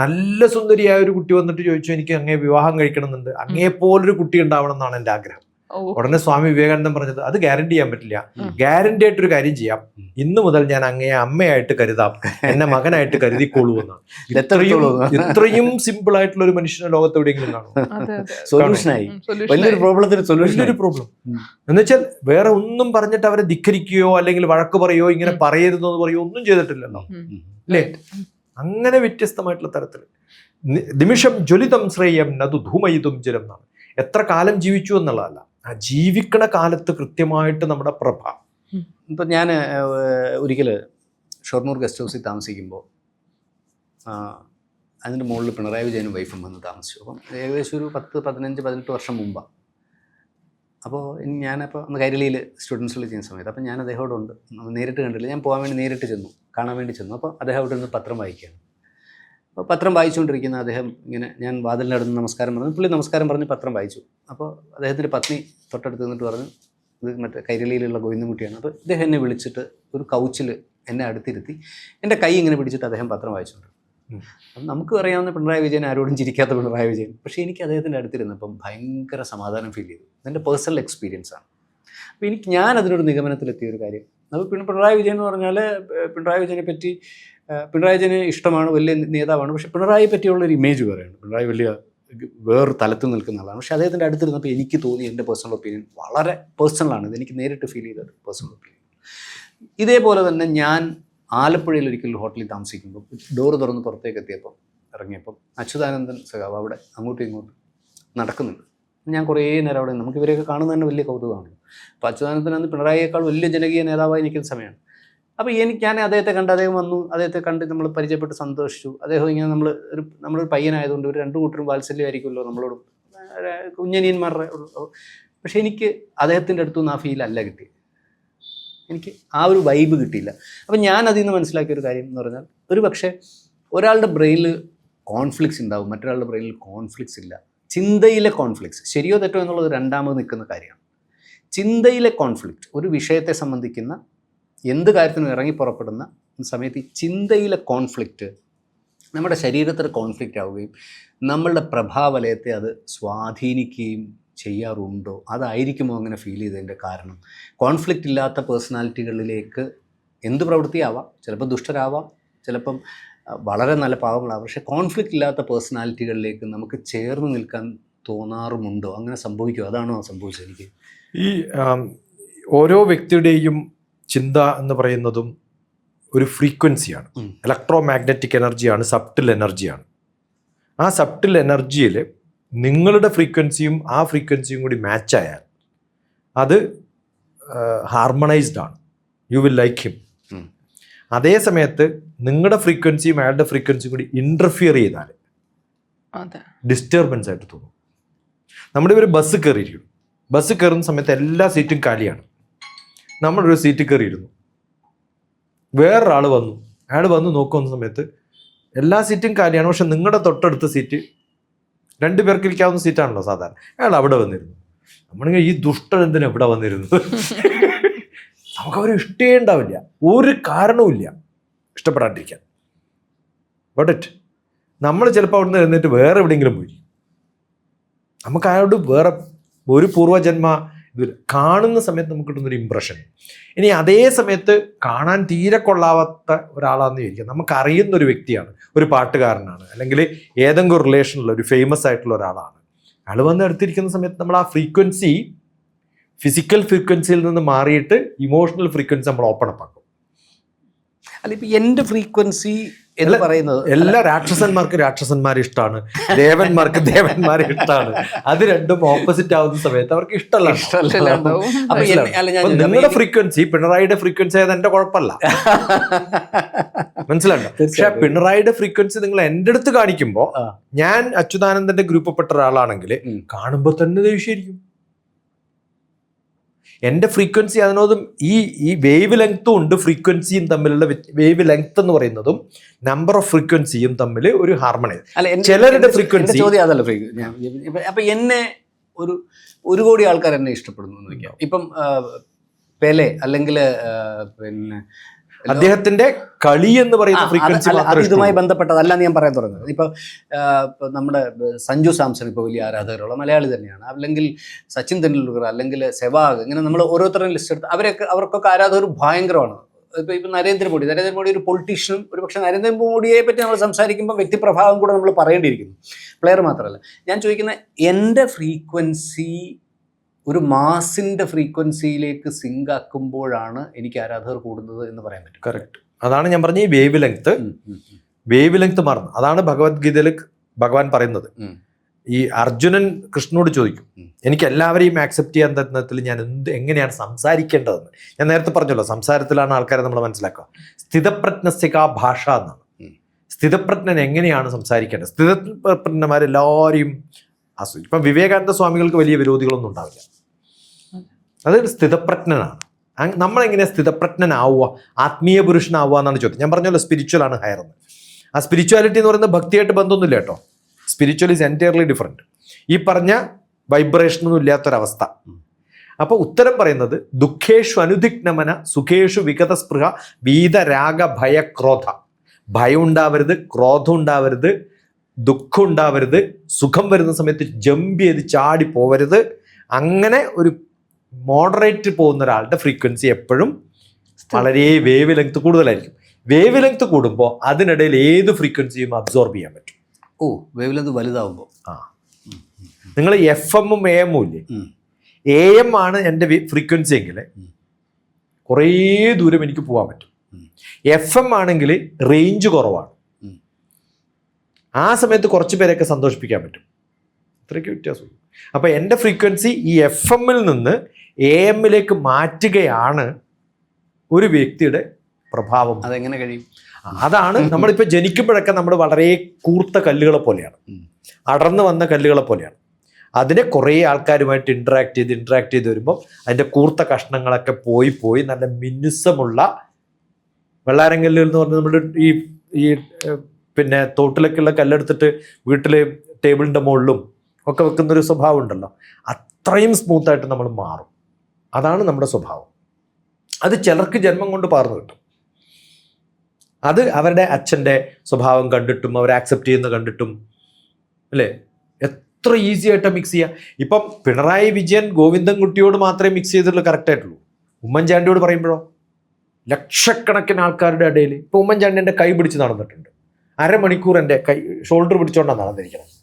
നല്ല സുന്ദരിയായ ഒരു കുട്ടി വന്നിട്ട് ചോദിച്ചു എനിക്ക് അങ്ങേ വിവാഹം കഴിക്കണമെന്നുണ്ട്, അങ്ങേപ്പോലൊരു കുട്ടി ഉണ്ടാവണം എന്നാണ് എൻ്റെ ആഗ്രഹം. ഉടനെ സ്വാമി വിവേകാനന്ദൻ പറഞ്ഞത് അത് ഗ്യാരണ്ടി ചെയ്യാൻ പറ്റില്ല, ഗ്യാരണ്ടി ആയിട്ടൊരു കാര്യം ചെയ്യാം, ഇന്നു മുതൽ ഞാൻ അങ്ങയെ അമ്മയായിട്ട് കരുതാം, എന്നെ മകനായിട്ട് കരുതിക്കോളൂ എന്നാണ്. ഇത്രയും സിമ്പിൾ ആയിട്ടുള്ള ഒരു മനുഷ്യനെ ലോകത്ത് എവിടെയെങ്കിലും കാണും? വലിയൊരു പ്രോബ്ലം എന്നുവെച്ചാൽ വേറെ ഒന്നും പറഞ്ഞിട്ട് അവരെ ധിക്കരിക്കുകയോ അല്ലെങ്കിൽ വഴക്ക് പറയോ ഇങ്ങനെ പറയരുതെന്ന് പറയോ ഒന്നും ചെയ്തിട്ടില്ലല്ലോ അല്ലേ? അങ്ങനെ വ്യത്യസ്തമായിട്ടുള്ള തരത്തിൽ നിമിഷം ജ്വലിതം ശ്രേയം നതു ധൂമയിതും ജലം എന്നാണ്. എത്ര കാലം ജീവിച്ചു എന്നുള്ളതല്ല, ആ ജീവിക്കണ കാലത്ത് കൃത്യമായിട്ട് നമ്മുടെ പ്രഭ. ഇപ്പം ഞാൻ ഒരിക്കൽ ഷൊർണൂർ ഗസ്റ്റ് ഹൗസിൽ താമസിക്കുമ്പോൾ അതിൻ്റെ മുകളിൽ പിണറായി വിജയനും വൈഫും വന്ന് താമസിച്ചു. അപ്പം ഏകദേശം ഒരു 10, 15, 18 വർഷം മുമ്പാണ്. അപ്പോൾ ഞാനപ്പോൾ അന്ന് കൈരളിയിൽ സ്റ്റുഡൻസിൽ ചെയ്യുന്ന സമയത്ത് അപ്പോൾ ഞാൻ അദ്ദേഹത്തോടുണ്ട്, നേരിട്ട് കണ്ടില്ല, ഞാൻ പോകാൻ വേണ്ടി നേരിട്ട് ചെന്നു, കാണാൻ വേണ്ടി ചെന്നു. അപ്പോൾ അദ്ദേഹം അവിടെ നിന്ന് പത്രം വായിക്കുകയാണ്. അപ്പോൾ പത്രം വായിച്ചുകൊണ്ടിരിക്കുന്ന അദ്ദേഹം ഇങ്ങനെ, ഞാൻ വാതിലിൻ്റെ അടുത്ത് നമസ്കാരം പറഞ്ഞു, പുള്ളി നമസ്കാരം പറഞ്ഞ് പത്രം വായിച്ചു. അപ്പോൾ അദ്ദേഹത്തിൻ്റെ പത്നി തൊട്ടടുത്ത് നിന്നിട്ട് പറഞ്ഞു, ഇത് മറ്റേ കൈരളിയിലുള്ള ഗോവിന്ദൻകുട്ടിയാണ്. അപ്പോൾ ഇദ്ദേഹം എന്നെ വിളിച്ചിട്ട് ഒരു കൗച്ചിൽ എന്നെ അടുത്തിരുത്തി എൻ്റെ കൈ ഇങ്ങനെ പിടിച്ചിട്ട് അദ്ദേഹം പത്രം വായിച്ചുകൊണ്ട്. അപ്പം നമുക്ക് അറിയാവുന്ന പിണറായി വിജയൻ, ആരോടും ചിരിക്കാത്ത പിണറായി വിജയൻ. പക്ഷേ എനിക്ക് അദ്ദേഹത്തിൻ്റെ അടുത്തിരുന്നപ്പം ഭയങ്കര സമാധാനം ഫീൽ ചെയ്തു. എൻ്റെ പേഴ്സണൽ എക്സ്പീരിയൻസ് ആണ്. അപ്പോൾ ഞാൻ അതിനൊരു നിഗമനത്തിലെത്തിയ ഒരു കാര്യം, അപ്പോൾ പിണറായി വിജയൻ എന്ന് പറഞ്ഞാൽ പിണറായി വിജയനെ പറ്റി, പിണറായി വിജയന് ഇഷ്ടമാണ്, വലിയ നേതാവാണ്. പക്ഷേ പിണറായിയെ പറ്റിയുള്ളൊരു ഇമേജ് പറയുകയാണ്, പിണറായി വലിയ വേറെ തലത്തിൽ നിൽക്കുന്ന ആളാണ്. പക്ഷേ അദ്ദേഹത്തിൻ്റെ അടുത്തിരുന്നപ്പോൾ എനിക്ക് തോന്നി, എൻ്റെ പേഴ്സണൽ ഒപ്പീനിയൻ വളരെ പേഴ്സണലാണ്, ഇതെനിക്ക് നേരിട്ട് ഫീൽ ചെയ്ത പേഴ്സണൽ ഒപ്പീനിയൻ. ഇതേപോലെ തന്നെ ഞാൻ ആലപ്പുഴയിൽ ഒരിക്കലും ഹോട്ടലിൽ താമസിക്കുമ്പോൾ ഡോറ് തുറന്ന് പുറത്തേക്ക് എത്തിയപ്പോൾ ഇറങ്ങിയപ്പം അച്യുതാനന്ദൻ സഖാവ് അവിടെ അങ്ങോട്ടും ഇങ്ങോട്ടും നടക്കുന്നുണ്ട്. ഞാൻ കുറേ നേരം അവിടെ, നമുക്ക് ഇവരെയൊക്കെ കാണുന്നത് തന്നെ വലിയ കൗതുകമാണ്. അപ്പോൾ അച്യുതാനന്ദൻ അന്ന് പിണറായിയേക്കാൾ വലിയ ജനകീയ നേതാവായി നിൽക്കുന്ന സമയമാണ്. അപ്പോൾ ഞാൻ അദ്ദേഹത്തെ കണ്ട്, അദ്ദേഹം വന്നു, അദ്ദേഹത്തെ കണ്ട് നമ്മൾ പരിചയപ്പെട്ട് സന്തോഷിച്ചു. അദ്ദേഹം ഇങ്ങനെ നമ്മളൊരു പയ്യനായതുകൊണ്ട് ഒരു രണ്ടു കൂട്ടരും വാത്സല്യമായിരിക്കുമല്ലോ നമ്മളോട്, കുഞ്ഞനിയന്മാരുടെ. പക്ഷേ എനിക്ക് അദ്ദേഹത്തിൻ്റെ അടുത്തുനിന്ന് ആ ഫീൽ അല്ല കിട്ടി, എനിക്ക് ആ ഒരു വൈബ് കിട്ടിയില്ല. അപ്പം ഞാൻ അതിൽ നിന്ന് മനസ്സിലാക്കിയൊരു കാര്യം എന്ന് പറഞ്ഞാൽ, ഒരു പക്ഷേ ഒരാളുടെ ബ്രെയിനിൽ കോൺഫ്ലിക്ട്സ് ഉണ്ടാവും, മറ്റൊരാളുടെ ബ്രെയിനിൽ കോൺഫ്ലിക്ട്സ് ഇല്ല. ചിന്തയിലെ കോൺഫ്ലിക്ട്സ്, ശരിയോ തെറ്റോ എന്നുള്ളത് രണ്ടാമത് നിൽക്കുന്ന കാര്യമാണ്. ചിന്തയിലെ കോൺഫ്ലിക്റ്റ്, ഒരു വിഷയത്തെ സംബന്ധിക്കുന്ന എന്ത് കാര്യത്തിനും ഇറങ്ങി പുറപ്പെടുന്ന സമയത്ത് ഈ ചിന്തയിലെ കോൺഫ്ലിക്റ്റ് നമ്മുടെ ശരീരത്തിൽ കോൺഫ്ലിക്റ്റ് ആവുകയും നമ്മളുടെ പ്രഭാവലയത്തെ അത് സ്വാധീനിക്കുകയും ചെയ്യാറുണ്ടോ? അതായിരിക്കുമോ അങ്ങനെ ഫീൽ ചെയ്തതിൻ്റെ കാരണം? കോൺഫ്ലിക്റ്റ് ഇല്ലാത്ത പേഴ്സണാലിറ്റികളിലേക്ക് എന്ത് പ്രവൃത്തിയാവാം, ചിലപ്പോൾ ദുഷ്ടരാവാം, ചിലപ്പം വളരെ നല്ല പാവങ്ങളാവാം. പക്ഷേ കോൺഫ്ലിക്റ്റ് ഇല്ലാത്ത പേഴ്സണാലിറ്റികളിലേക്ക് നമുക്ക് ചേർന്ന് നിൽക്കാൻ തോന്നാറുമുണ്ടോ? അങ്ങനെ സംഭവിക്കുമോ? അതാണോ സംഭവിച്ചത്? എനിക്ക് ഈ ഓരോ വ്യക്തിയുടെയും ചിന്ത എന്ന് പറയുന്നതും ഒരു ഫ്രീക്വൻസിയാണ്, ഇലക്ട്രോ മാഗ്നറ്റിക് എനർജിയാണ്, സബ്ട്ടിൽ എനർജിയാണ്. ആ സബ്ട്ടിൽ എനർജിയിൽ നിങ്ങളുടെ ഫ്രീക്വൻസിയും ആ ഫ്രീക്വൻസിയും കൂടി മാച്ചായാൽ അത് ഹാർമണൈസ്ഡ് ആണ്, യു വിൽ ലൈക്ക് ഹിം. അതേ സമയത്ത് നിങ്ങളുടെ ഫ്രീക്വൻസിയും അയാളുടെ ഫ്രീക്വൻസിയും കൂടി ഇൻ്റർഫിയർ ചെയ്താൽ ഡിസ്റ്റർബൻസ് ആയിട്ട് തോന്നും. നമ്മുടെ ഒരു ബസ് കയറിയിരിക്കും, ബസ് കയറുന്ന സമയത്ത് എല്ലാ സീറ്റും കാലിയാണ്, നമ്മളൊരു സീറ്റ് കയറിയിരുന്നു, വേറൊരാൾ വന്നു, അയാൾ വന്ന് നോക്കുന്ന സമയത്ത് എല്ലാ സീറ്റും കാലിയാണ്, പക്ഷെ നിങ്ങളുടെ തൊട്ടടുത്ത സീറ്റ് 2 പേർക്ക് ഇരിക്കാവുന്ന സീറ്റാണല്ലോ സാധാരണ, അയാൾ അവിടെ വന്നിരുന്നു. നമ്മളിങ്ങനെ ഈ ദുഷ്ടൻ എന്തിനാ ഇവിടെ വന്നിരുന്നത്? നമുക്കവരെ ഇഷ്ടേ ഉണ്ടാവില്ല, ഒരു കാരണവുമില്ല ഇഷ്ടപ്പെടാണ്ടിരിക്കാൻ. ബട്ട് ഇറ്റ് നമ്മൾ ചിലപ്പോൾ അവിടെ നിന്ന് എഴുന്നേറ്റ് വേറെ എവിടെയെങ്കിലും പോയി, നമുക്ക് അയാളോട് വേറെ ഒരു പൂർവ്വജന്മ ഇത് കാണുന്ന സമയത്ത് നമുക്ക് കിട്ടുന്നൊരു ഇമ്പ്രഷൻ. ഇനി അതേ സമയത്ത് കാണാൻ തീരെ കൊള്ളാവാത്ത ഒരാളാണെന്ന് വിചാരിക്കാം, നമുക്കറിയുന്നൊരു വ്യക്തിയാണ്, ഒരു പാട്ടുകാരനാണ്, അല്ലെങ്കിൽ ഏതെങ്കിലും റിലേഷനുള്ള ഒരു ഫേമസ് ആയിട്ടുള്ള ഒരാളാണ്. അയാൾ വന്ന് എടുത്തിരിക്കുന്ന സമയത്ത് നമ്മൾ ആ ഫ്രീക്വൻസി ഫിസിക്കൽ ഫ്രീക്വൻസിയിൽ നിന്ന് മാറിയിട്ട് ഇമോഷണൽ ഫ്രീക്വൻസി നമ്മൾ ഓപ്പൺ അപ്പ് ആക്കും. അല്ല, ഇപ്പം എൻ്റെ ഫ്രീക്വൻസി എന്ന് പറയുന്നത് എല്ലാ രാക്ഷസന്മാർക്ക് രാക്ഷസന്മാരെ ഇഷ്ടമാണ്, ദേവന്മാർക്ക് ദേവന്മാരെ ഇഷ്ടമാണ്. അത് രണ്ടും ഓപ്പോസിറ്റ് ആവുന്ന സമയത്ത് അവർക്ക് ഇഷ്ടമല്ല. നിങ്ങളുടെ ഫ്രീക്വൻസി പിണറായിയുടെ ഫ്രീക്വൻസി ആയത് എന്റെ കുഴപ്പമല്ല, മനസ്സിലാണ്ടോ? പക്ഷെ പിണറായിയുടെ ഫ്രീക്വൻസി നിങ്ങൾ എൻ്റെ അടുത്ത് കാണിക്കുമ്പോ, ഞാൻ അച്യുതാനന്ദന്റെ ഗ്രൂപ്പിൽപ്പെട്ട ഒരാളാണെങ്കിൽ കാണുമ്പോ തന്നെ ദേഷ്യമായിരിക്കും. എൻ്റെ ഫ്രീക്വൻസി അതിനോടും ഈ വേവ് ലെങ്ത്തും ഉണ്ട്, ഫ്രീക്വൻസിയും തമ്മിലുള്ള വേവ് ലെങ്ത് എന്ന് പറയുന്നതും നമ്പർ ഓഫ് ഫ്രീക്വൻസിയും തമ്മിൽ ഒരു ഹാർമണൈസ്. ചിലരുടെ ഫ്രീക്വൻസി അതല്ല. അപ്പൊ എന്നെ ഒരു കോടി ആൾക്കാർ എന്നെ ഇഷ്ടപ്പെടുന്നു എന്ന് വയ്ക്കാം. ഇപ്പം പെലെ അല്ലെങ്കിൽ പിന്നെ അദ്ദേഹത്തിന്റെ കളി എന്ന് പറയുന്ന ഫ്രീക്വൻസി ഇതുമായി ബന്ധപ്പെട്ടതല്ല ഞാൻ പറയാൻ തുടങ്ങുന്നത്. ഇപ്പൊ നമ്മുടെ സഞ്ജു സാംസൺ ഇപ്പോൾ വലിയ ആരാധകരുള്ള മലയാളി തന്നെയാണ്, അല്ലെങ്കിൽ സച്ചിൻ തെണ്ടുൽക്കർ, അല്ലെങ്കിൽ സെവാഗ്, ഇങ്ങനെ നമ്മൾ ഓരോരുത്തരും ലിസ്റ്റ് എടുത്ത് അവർക്കൊക്കെ ആരാധകർ ഭയങ്കരമാണ്. ഇപ്പം നരേന്ദ്രമോദി ഒരു പൊളിറ്റീഷ്യനും, ഒരു പക്ഷേ നരേന്ദ്രമോദിയെ പറ്റി നമ്മൾ സംസാരിക്കുമ്പോൾ വ്യക്തിപ്രഭാവം കൂടെ നമ്മൾ പറയേണ്ടിയിരിക്കുന്നു, പ്ലെയർ മാത്രമല്ല. ഞാൻ ചോദിക്കുന്ന എൻ്റെ ഫ്രീക്വൻസി ഒരു മാസിൻ്റെ ഫ്രീക്വൻസിയിലേക്ക് സിങ്ക് ആക്കുമ്പോഴാണ് എനിക്ക് ആരാധകർ കൂടുന്നത് എന്ന് പറയാൻ പറ്റും. കറക്റ്റ്, അതാണ് ഞാൻ പറഞ്ഞ ഈ വേവ് ലെങ്ത് മാറുന്നു. അതാണ് ഭഗവത്ഗീതയിൽ ഭഗവാൻ പറയുന്നത്. ഈ അർജുനൻ കൃഷ്ണനോട് ചോദിക്കും, എനിക്ക് എല്ലാവരെയും ആക്സെപ്റ്റ് ചെയ്യാൻ തരുന്നതിൽ ഞാൻ എങ്ങനെയാണ് സംസാരിക്കേണ്ടതെന്ന്. ഞാൻ നേരത്തെ പറഞ്ഞല്ലോ, സംസാരത്തിലാണ് ആൾക്കാരെ നമ്മൾ മനസ്സിലാക്കുക. സ്ഥിതപ്രജ്ഞസ്യകാ ഭാഷ എന്നാണ്. സ്ഥിതപ്രജ്ഞൻ എങ്ങനെയാണ് സംസാരിക്കേണ്ടത്? സ്ഥിതപ്രജ്ഞന്മാരെല്ലാവരെയും ഇപ്പം വിവേകാനന്ദ സ്വാമികൾക്ക് വലിയ വിരോധികളൊന്നും ഉണ്ടാവില്ല. അതൊരു സ്ഥിതപ്രജ്ഞനാണ്. നമ്മളെങ്ങനെയാണ് സ്ഥിതപ്രജ്ഞനാവുക, ആത്മീയ പുരുഷനാവുക എന്നാണ് ചോദ്യം. ഞാൻ പറഞ്ഞല്ലോ സ്പിരിച്വൽ ആണ് ഹയർ എന്ന്. ആ സ്പിരിച്വാലിറ്റി എന്ന് പറയുന്നത് ഭക്തിയായിട്ട് ബന്ധമൊന്നുമില്ല കേട്ടോ. Spiritual is entirely different. ഈ പറഞ്ഞ വൈബ്രേഷനൊന്നും ഇല്ലാത്തൊരവസ്ഥ. അപ്പോൾ ഉത്തരം പറയുന്നത് ദുഃഖേഷു അനുദിഗ്നമന സുഖേഷു വിഗത സ്പൃഹ വീതരാഗ ഭയ ക്രോധ. ഭയം ഉണ്ടാവരുത്, ക്രോധം ഉണ്ടാവരുത്, ദുഃഖം ഉണ്ടാവരുത്, സുഖം വരുന്ന സമയത്ത് ജമ്പ് ചെയ്ത് ചാടി പോവരുത്. അങ്ങനെ ഒരു മോഡറേറ്റ് പോകുന്ന ഒരാളുടെ ഫ്രീക്വൻസി എപ്പോഴും വളരെ വേവ് ലെങ്ത് കൂടുതലായിരിക്കും. വേവ് ലെങ്ത് കൂടുമ്പോൾ അതിനിടയിൽ ഏത് ഫ്രീക്വൻസിയും അബ്സോർബ് ചെയ്യാൻ പറ്റും. വേവ് ലെങ്ത് വലുതാവുമ്പോൾ നിങ്ങൾ FM ഉം AM ഉം ഇല്ലേ, AM ആണ് എൻ്റെ ഫ്രീക്വൻസി എങ്കിൽ കുറേ ദൂരം എനിക്ക് പോകാൻ പറ്റും. FM ആണെങ്കിൽ റേഞ്ച് കുറവാണ്, ആ സമയത്ത് കുറച്ച് പേരെയൊക്കെ സന്തോഷിപ്പിക്കാൻ പറ്റും. ഇത്രയ്ക്ക് വ്യത്യാസമുള്ളൂ. അപ്പോൾ എൻ്റെ ഫ്രീക്വൻസി ഈ FM-ൽ നിന്ന് AM-ലേക്ക് മാറ്റുകയാണ് ഒരു വ്യക്തിയുടെ പ്രഭാവം. അതെങ്ങനെ കഴിയും? അതാണ് നമ്മളിപ്പോൾ ജനിക്കുമ്പോഴൊക്കെ നമ്മൾ വളരെ കൂർത്ത കല്ലുകളെ പോലെയാണ്, അടർന്നു വന്ന കല്ലുകളെ പോലെയാണ്. അതിനെ കുറേ ആൾക്കാരുമായിട്ട് ഇൻട്രാക്ട് ചെയ്ത് വരുമ്പോൾ അതിൻ്റെ കൂർത്ത കഷ്ണങ്ങളൊക്കെ പോയി നല്ല മിനുസമുള്ള വെള്ളാരങ്കല്ല് എന്ന് പറഞ്ഞാൽ നമ്മൾ ഈ പിന്നെ തോട്ടിലൊക്കെയുള്ള കല്ലെടുത്തിട്ട് വീട്ടിൽ ടേബിളിൻ്റെ മുകളിലും ഒക്കെ വെക്കുന്നൊരു സ്വഭാവം ഉണ്ടല്ലോ, അത്രയും സ്മൂത്തായിട്ട് നമ്മൾ മാറും. അതാണ് നമ്മുടെ സ്വഭാവം. അത് ചിലർക്ക് ജന്മം കൊണ്ട് പകർന്നു കിട്ടും. അത് അവരുടെ അച്ഛൻ്റെ സ്വഭാവം കണ്ടിട്ടും അവർ ആക്സെപ്റ്റ് ചെയ്യുന്ന കണ്ടിട്ടും അല്ലേ, എത്ര ഈസി ആയിട്ട് മിക്സ് ചെയ്യാം. ഇപ്പം പിണറായി വിജയൻ ഗോവിന്ദൻകുട്ടിയോട് മാത്രമേ മിക്സ് ചെയ്തിട്ടുള്ളൂ കറക്റ്റായിട്ടുള്ളൂ. ഉമ്മൻചാണ്ടിയോട് പറയുമ്പോഴോ ലക്ഷക്കണക്കിന് ആൾക്കാരുടെ ഇടയിൽ ഇപ്പം ഉമ്മൻചാണ്ടി എൻ്റെ കൈ പിടിച്ച് നടന്നിട്ടുണ്ട്. അരമണിക്കൂർ എൻ്റെ കൈ ഷോൾഡർ പിടിച്ചോണ്ടാണ് നടന്നിരിക്കുന്നത്.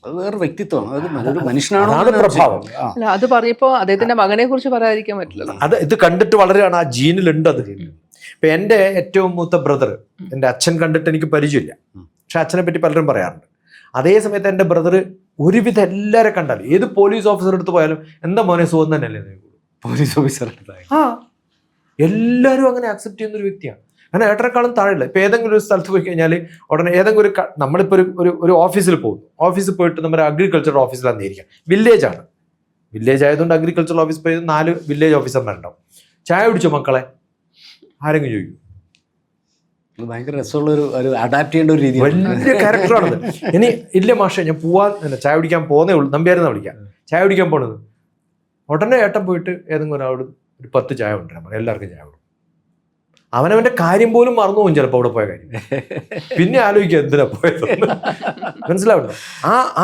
അത് വേറെ വ്യക്തിത്വമാണ്, അത് മനുഷ്യനാണോ പ്രഭാവം. അല്ല, അത് പറയപ്പോ അദ്ദേഹത്തിന്റെ മകനെ കുറിച്ച് പറയാതിരിക്കാൻ പറ്റില്ലല്ലോ. അത് ഇത് കണ്ടിട്ട് വളരെയാണ്, ആ ജീനിലുണ്ട് അത്. ഇപ്പം എൻ്റെ ഏറ്റവും മൂത്ത ബ്രദർ, എൻ്റെ അച്ഛൻ കണ്ടിട്ട് എനിക്ക് പരിചയമില്ല, പക്ഷെ അച്ഛനെ പറ്റി പലരും പറയാറുണ്ട്. അതേ സമയത്ത് എൻ്റെ ബ്രദർ ഒരുവിധം എല്ലാവരെ കണ്ടാലും, ഏത് പോലീസ് ഓഫീസർ അടുത്ത് പോയാലും എന്താ മോനെ സുഖം തന്നെയല്ലേ, പോലീസ് ഓഫീസർ എല്ലാവരും അങ്ങനെ ആക്സെപ്റ്റ് ചെയ്യുന്ന ഒരു വ്യക്തിയാണ്. കാരണം ഏട്ടനെക്കാളും താഴെയുള്ള ഇപ്പം ഏതെങ്കിലും ഒരു സ്ഥലത്ത് പോയി കഴിഞ്ഞാൽ ഉടനെ ഏതെങ്കിലും നമ്മളിപ്പോൾ ഒരു ഓഫീസിൽ പോകുന്നു, ഓഫീസിൽ പോയിട്ട് നമ്മുടെ അഗ്രികൾച്ചർ ഓഫീസിലാണെന്ന് ഇരിക്കാം, വില്ലേജാണ്, വില്ലേജ് ആയതുകൊണ്ട് അഗ്രികൾച്ചർ ഓഫീസിൽ പോയി 4 വില്ലേജ് ഓഫീസർമാരുണ്ടാവും. ചായ കുടിച്ചോ മക്കളെ ആരെങ്കിലും ചോദിക്കും. ഭയങ്കര രസമുള്ള ഒരു അഡാപ്റ്റ് ചെയ്യേണ്ട ഒരു രീതി, വലിയ ക്യാരക്ടറാണത്. ഇനി ഇല്ല മാഷെ ഞാൻ പോവാൻ ചായ കുടിക്കാൻ പോകുന്നേ ഉള്ളൂ, നമ്പിയാരെന്നാ വിളിക്കാം, ചായ കുടിക്കാൻ പോണത്. ഉടനെ ഏട്ടൻ പോയിട്ട് ഏതെങ്കിലും ഒരാളോട് ഒരു 10 ചായ കൊണ്ടുവരാൻ പറയും, എല്ലാവർക്കും ചായ കൊടുക്കും. അവനവൻ്റെ കാര്യം പോലും മറന്നു പോകും ചിലപ്പോൾ അവിടെ പോയ കാര്യം, പിന്നെ ആലോചിക്കുക എന്തിനാ പോയത്. മനസ്സിലാവുണ്ടോ?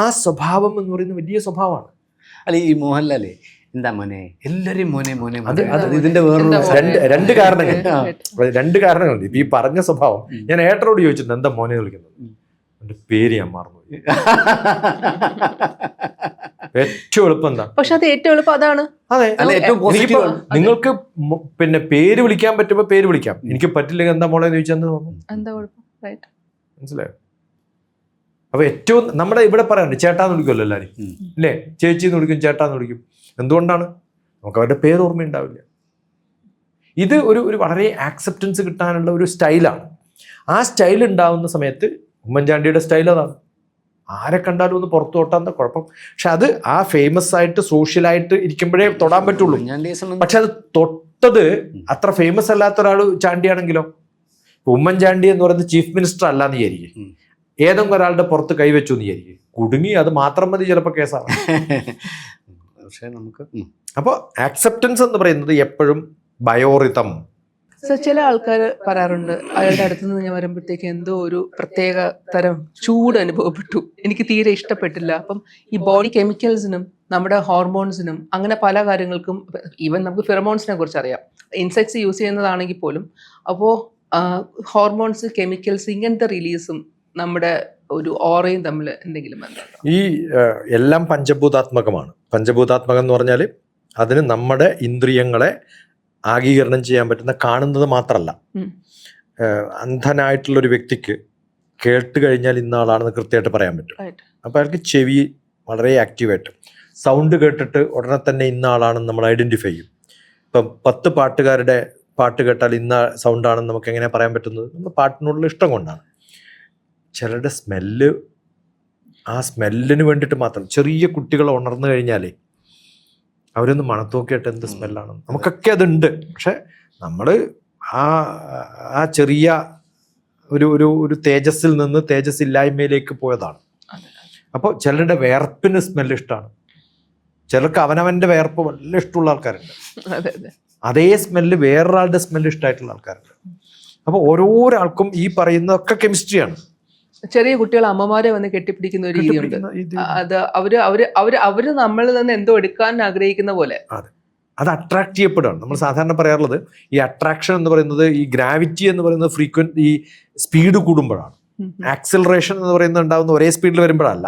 ആ സ്വഭാവം എന്ന് പറയുന്നത് വലിയ സ്വഭാവമാണ്. അല്ല, ഈ മോഹൻലാലേ എന്താ മോനെ, എല്ലാവരും മോനെ മോനെ, ഇതിന്റെ വേറൊരു രണ്ട് കാരണങ്ങളുണ്ട്. ഇപ്പൊ ഈ പറഞ്ഞ സ്വഭാവം ഞാൻ ഏട്ടനോട് ചോദിച്ചിട്ടുണ്ട്, എന്താ മോനെ വിളിക്കുന്നത്, എന്റെ പേര് ഞാൻ മറന്നു. ഏറ്റവും എളുപ്പം എന്താ? പക്ഷെ അത് ഏറ്റവും എളുപ്പം അതാണ്. അതെ, നിങ്ങൾക്ക് പിന്നെ പേര് വിളിക്കാൻ പറ്റുമ്പോ പേര് വിളിക്കാം, എനിക്ക് പറ്റില്ലെങ്കിൽ എന്താ മോളെ ചോദിച്ചാൽ എന്താ കുഴപ്പം? മനസ്സിലായോ? അപ്പൊ ഏറ്റവും നമ്മുടെ ഇവിടെ പറയാറുണ്ട് ചേട്ടാന്ന് വിളിക്കുമല്ലോ എല്ലാവരും, അല്ലേ? ചേച്ചിന്ന് വിളിക്കും, ചേട്ടാന്ന് വിളിക്കും. എന്തുകൊണ്ടാണ്? നമുക്ക് അവരുടെ പേര് ഓർമ്മയുണ്ടാവില്ല. ഇത് ഒരു വളരെ ആക്സെപ്റ്റൻസ് കിട്ടാനുള്ള ഒരു സ്റ്റൈലാണ്. ആ സ്റ്റൈൽ ഉണ്ടാവുന്ന സമയത്ത് ഉമ്മൻചാണ്ടിയുടെ സ്റ്റൈൽ അതാണ്, ആരെ കണ്ടാലും ഒന്ന് പുറത്തു തൊട്ടാന്ന കുഴപ്പം. പക്ഷെ അത് ആ ഫേമസ് ആയിട്ട് സോഷ്യലായിട്ട് ഇരിക്കുമ്പോഴേ തൊടാൻ പറ്റുള്ളൂ. പക്ഷെ അത് തൊട്ടത് അത്ര ഫേമസ് അല്ലാത്ത ഒരാൾ ചാണ്ടിയാണെങ്കിലോ, ഉമ്മൻചാണ്ടി എന്ന് പറയുന്നത് ചീഫ് മിനിസ്റ്റർ അല്ലാന്ന് വിചാരിക്കും, ഏതെങ്കിലും ഒരാളുടെ പുറത്ത് കൈവച്ചു എന്ന് വിചാരിക്കും, കുടുങ്ങി. അത് മാത്രം മതി ചിലപ്പോൾ കേസാണ്. പക്ഷേ നമുക്ക് അപ്പോൾ ആക്സെപ്റ്റൻസ് എന്ന് പറയുന്നത് എപ്പോഴും ബയോറിതം. ചില ആൾക്കാർ പറയാറുണ്ട്, അയാളുടെ അടുത്ത് നിന്ന് ഞാൻ വരുമ്പോഴത്തേക്ക് എന്തോ ഒരു പ്രത്യേക തരം ചൂട് അനുഭവപ്പെട്ടു, എനിക്ക് തീരെ ഇഷ്ടപ്പെട്ടില്ല. അപ്പം ഈ ബോഡി കെമിക്കൽസിനും നമ്മുടെ ഹോർമോൺസിനും അങ്ങനെ പല കാര്യങ്ങൾക്കും, ഈവൻ നമുക്ക് ഫിറമോൺസിനെ കുറിച്ച് അറിയാം, ഇൻസെക്ട്സ് യൂസ് ചെയ്യുന്നതാണെങ്കിൽ പോലും. അപ്പോൾ ഹോർമോൺസ്, കെമിക്കൽസ്, ഇങ്ങനത്തെ റിലീസും നമ്മുടെ ഒരു ഓറയും തമ്മിൽ എന്തെങ്കിലും ബന്ധമുണ്ടോ? ഈ എല്ലാം പഞ്ചഭൂതാത്മകമാണ്. പഞ്ചഭൂതാത്മകം എന്ന് പറഞ്ഞാൽ അതിന് നമ്മുടെ ഇന്ദ്രിയങ്ങളെ ആഗീകരണം ചെയ്യാൻ പറ്റുന്ന, കാണുന്നത് മാത്രമല്ല. അന്ധനായിട്ടുള്ളൊരു വ്യക്തിക്ക് കേട്ട് കഴിഞ്ഞാൽ ഇന്ന ആളാണെന്ന് കൃത്യമായിട്ട് പറയാൻ പറ്റും. അപ്പോൾ അയാൾക്ക് ചെവി വളരെ ആക്റ്റീവായിട്ട് സൗണ്ട് കേട്ടിട്ട് ഉടനെ തന്നെ ഇന്ന ആളാണെന്ന് നമ്മൾ ഐഡൻറ്റിഫൈ ചെയ്യും. ഇപ്പം 10 പാട്ടുകാരുടെ പാട്ട് കേട്ടാൽ ഇന്ന സൗണ്ടാണെന്ന് നമുക്ക് എങ്ങനെയാണ് പറയാൻ പറ്റുന്നത്? നമ്മൾ പാട്ടിനോടുള്ള ഇഷ്ടം കൊണ്ടാണ്. ചിലരുടെ സ്മെല്ല്, ആ സ്മെല്ലിന് വേണ്ടിയിട്ട് മാത്രം. ചെറിയ കുട്ടികൾ ഉണർന്നു കഴിഞ്ഞാൽ അവരൊന്ന് മണത്തോക്കിയിട്ട് എന്ത് സ്മെല്ലാണ്. നമുക്കൊക്കെ അതുണ്ട്. പക്ഷെ നമ്മൾ ആ ചെറിയ ഒരു തേജസ്സിൽ നിന്ന് തേജസ് ഇല്ലായ്മയിലേക്ക് പോയതാണ്. അപ്പോൾ ചിലരുടെ വേർപ്പിന് സ്മെല്ല് ഇഷ്ടമാണ്, ചിലർക്ക് അവനവൻ്റെ വേർപ്പ് വളരെ ഇഷ്ടമുള്ള ആൾക്കാരുണ്ട്. അതേ സ്മെല്ല് വേറൊരാളുടെ സ്മെല്ല് ഇഷ്ടമായിട്ടുള്ള ആൾക്കാരുണ്ട്. അപ്പോൾ ഓരോരാൾക്കും ഈ പറയുന്നതൊക്കെ കെമിസ്ട്രിയാണ്. ചെറിയ കുട്ടികൾ അമ്മമാരെ വന്ന് കെട്ടിപ്പിടിക്കുന്ന ഒരു രീതിയുണ്ട്. അത് അവര് നമ്മളിൽ നിന്ന് എന്തോ എടുക്കാൻ ആഗ്രഹിക്കുന്ന പോലെ. അത് അട്രാക്ട് ചെയ്യപ്പെടുകയാണ്. നമ്മൾ സാധാരണ പറയാറുള്ളത് ഈ അട്രാക്ഷൻ എന്ന് പറയുന്നത്, ഈ ഗ്രാവിറ്റി എന്ന് പറയുന്നത് ഈ സ്പീഡ് കൂടുമ്പോഴാണ്. ആക്സിലറേഷൻ എന്ന് പറയുന്നത് ഉണ്ടാകുന്ന ഒരേ സ്പീഡിൽ വരുമ്പോഴല്ല.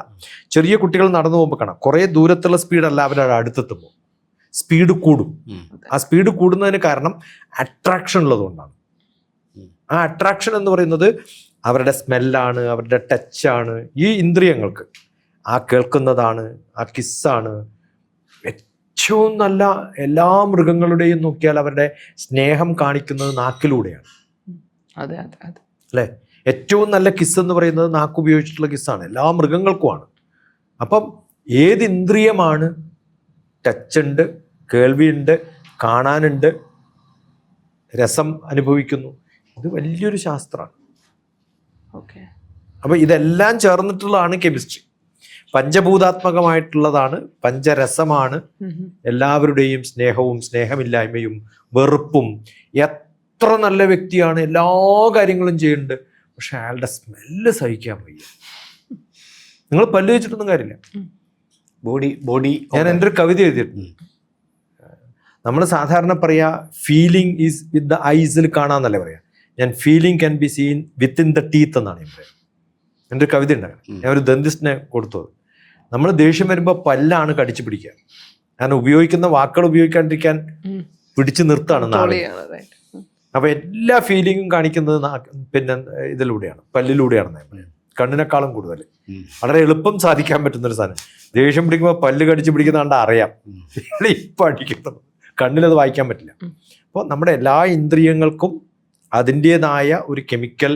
ചെറിയ കുട്ടികൾ നടന്നു പോകുമ്പോൾ കാണാം കുറേ ദൂരത്തുള്ള സ്പീഡല്ല അവരുടെ അടുത്തെത്തുമ്പോൾ സ്പീഡ് കൂടും. ആ സ്പീഡ് കൂടുന്നതിന് കാരണം അട്രാക്ഷൻ ഉള്ളതുകൊണ്ടാണ്. ആ അട്രാക്ഷൻ എന്ന് പറയുന്നത് അവരുടെ സ്മെല്ലാണ്, അവരുടെ ടച്ചാണ്. ഈ ഇന്ദ്രിയങ്ങൾക്ക് ആ കേൾക്കുന്നതാണ്, ആ കിസ്സാണ്. ഏറ്റവും നല്ല എല്ലാ മൃഗങ്ങളുടെയും നോക്കിയാൽ അവരുടെ സ്നേഹം കാണിക്കുന്നത് നാക്കിലൂടെയാണ്. അല്ലേ? ഏറ്റവും നല്ല കിസ് എന്ന് പറയുന്നത് നാക്ക് ഉപയോഗിച്ചിട്ടുള്ള കിസ്സാണ്. എല്ലാ മൃഗങ്ങൾക്കുമാണ്. അപ്പം ഏത് ഇന്ദ്രിയമാണ് ടച്ചുണ്ട്, കേൾവിയുണ്ട്, കാണാനുണ്ട്, രസം അനുഭവിക്കുന്നു, ഇത് വലിയൊരു ശാസ്ത്രമാണ്. അപ്പം ഇതെല്ലാം ചേർന്നിട്ടുള്ളതാണ് കെമിസ്ട്രി. പഞ്ചഭൂതാത്മകമായിട്ടുള്ളതാണ്, പഞ്ചരസമാണ്. എല്ലാവരുടെയും സ്നേഹവും സ്നേഹമില്ലായ്മയും വെറുപ്പും. എത്ര നല്ല വ്യക്തിയാണ്, എല്ലാ കാര്യങ്ങളും ചെയ്യുന്നുണ്ട്, പക്ഷെ അയാളുടെ സ്മെല്ല് സഹിക്കാൻ വയ്യ. നിങ്ങൾ പല്ല് വെച്ചിട്ടൊന്നും കാര്യമില്ല. ബോഡി ഞാൻ എൻ്റെ ഒരു കവിത എഴുതിയിട്ടുണ്ട്. നമ്മൾ സാധാരണ പറയാ ഫീലിംഗ് ഈസ് വിത്ത് ദ ഐസിൽ കാണാന്നല്ലേ പറയാ. ഞാൻ feeling can be seen within the teeth എന്നാണ് ഞാൻ പറയുന്നത്. എൻ്റെ ഒരു കവിത ഉണ്ടായിരുന്നു, ഞാൻ ഒരു ദന്തിസ്റ്റിനെ കൊടുത്തത്. നമ്മൾ ദേഷ്യം വരുമ്പോൾ പല്ലാണ് കടിച്ചു പിടിക്കുക. കാരണം ഉപയോഗിക്കുന്ന വാക്കുകൾ ഉപയോഗിക്കാണ്ടിരിക്കാൻ പിടിച്ചു നിർത്താണ് നാളെ. അപ്പൊ എല്ലാ ഫീലിംഗും കാണിക്കുന്നത് പിന്നെ ഇതിലൂടെയാണ്, പല്ലിലൂടെയാണ്. കണ്ണിനേക്കാളും കൂടുതൽ വളരെ എളുപ്പം സാധിക്കാൻ പറ്റുന്നൊരു സാധനം. ദേഷ്യം പിടിക്കുമ്പോൾ പല്ല് കടിച്ചു പിടിക്കുന്ന അറിയാം, ഇപ്പം അടിക്കുന്നത് കണ്ണിലത് വായിക്കാൻ പറ്റില്ല. അപ്പോൾ നമ്മുടെ എല്ലാ ഇന്ദ്രിയങ്ങൾക്കും അതിൻ്റേതായ ഒരു കെമിക്കൽ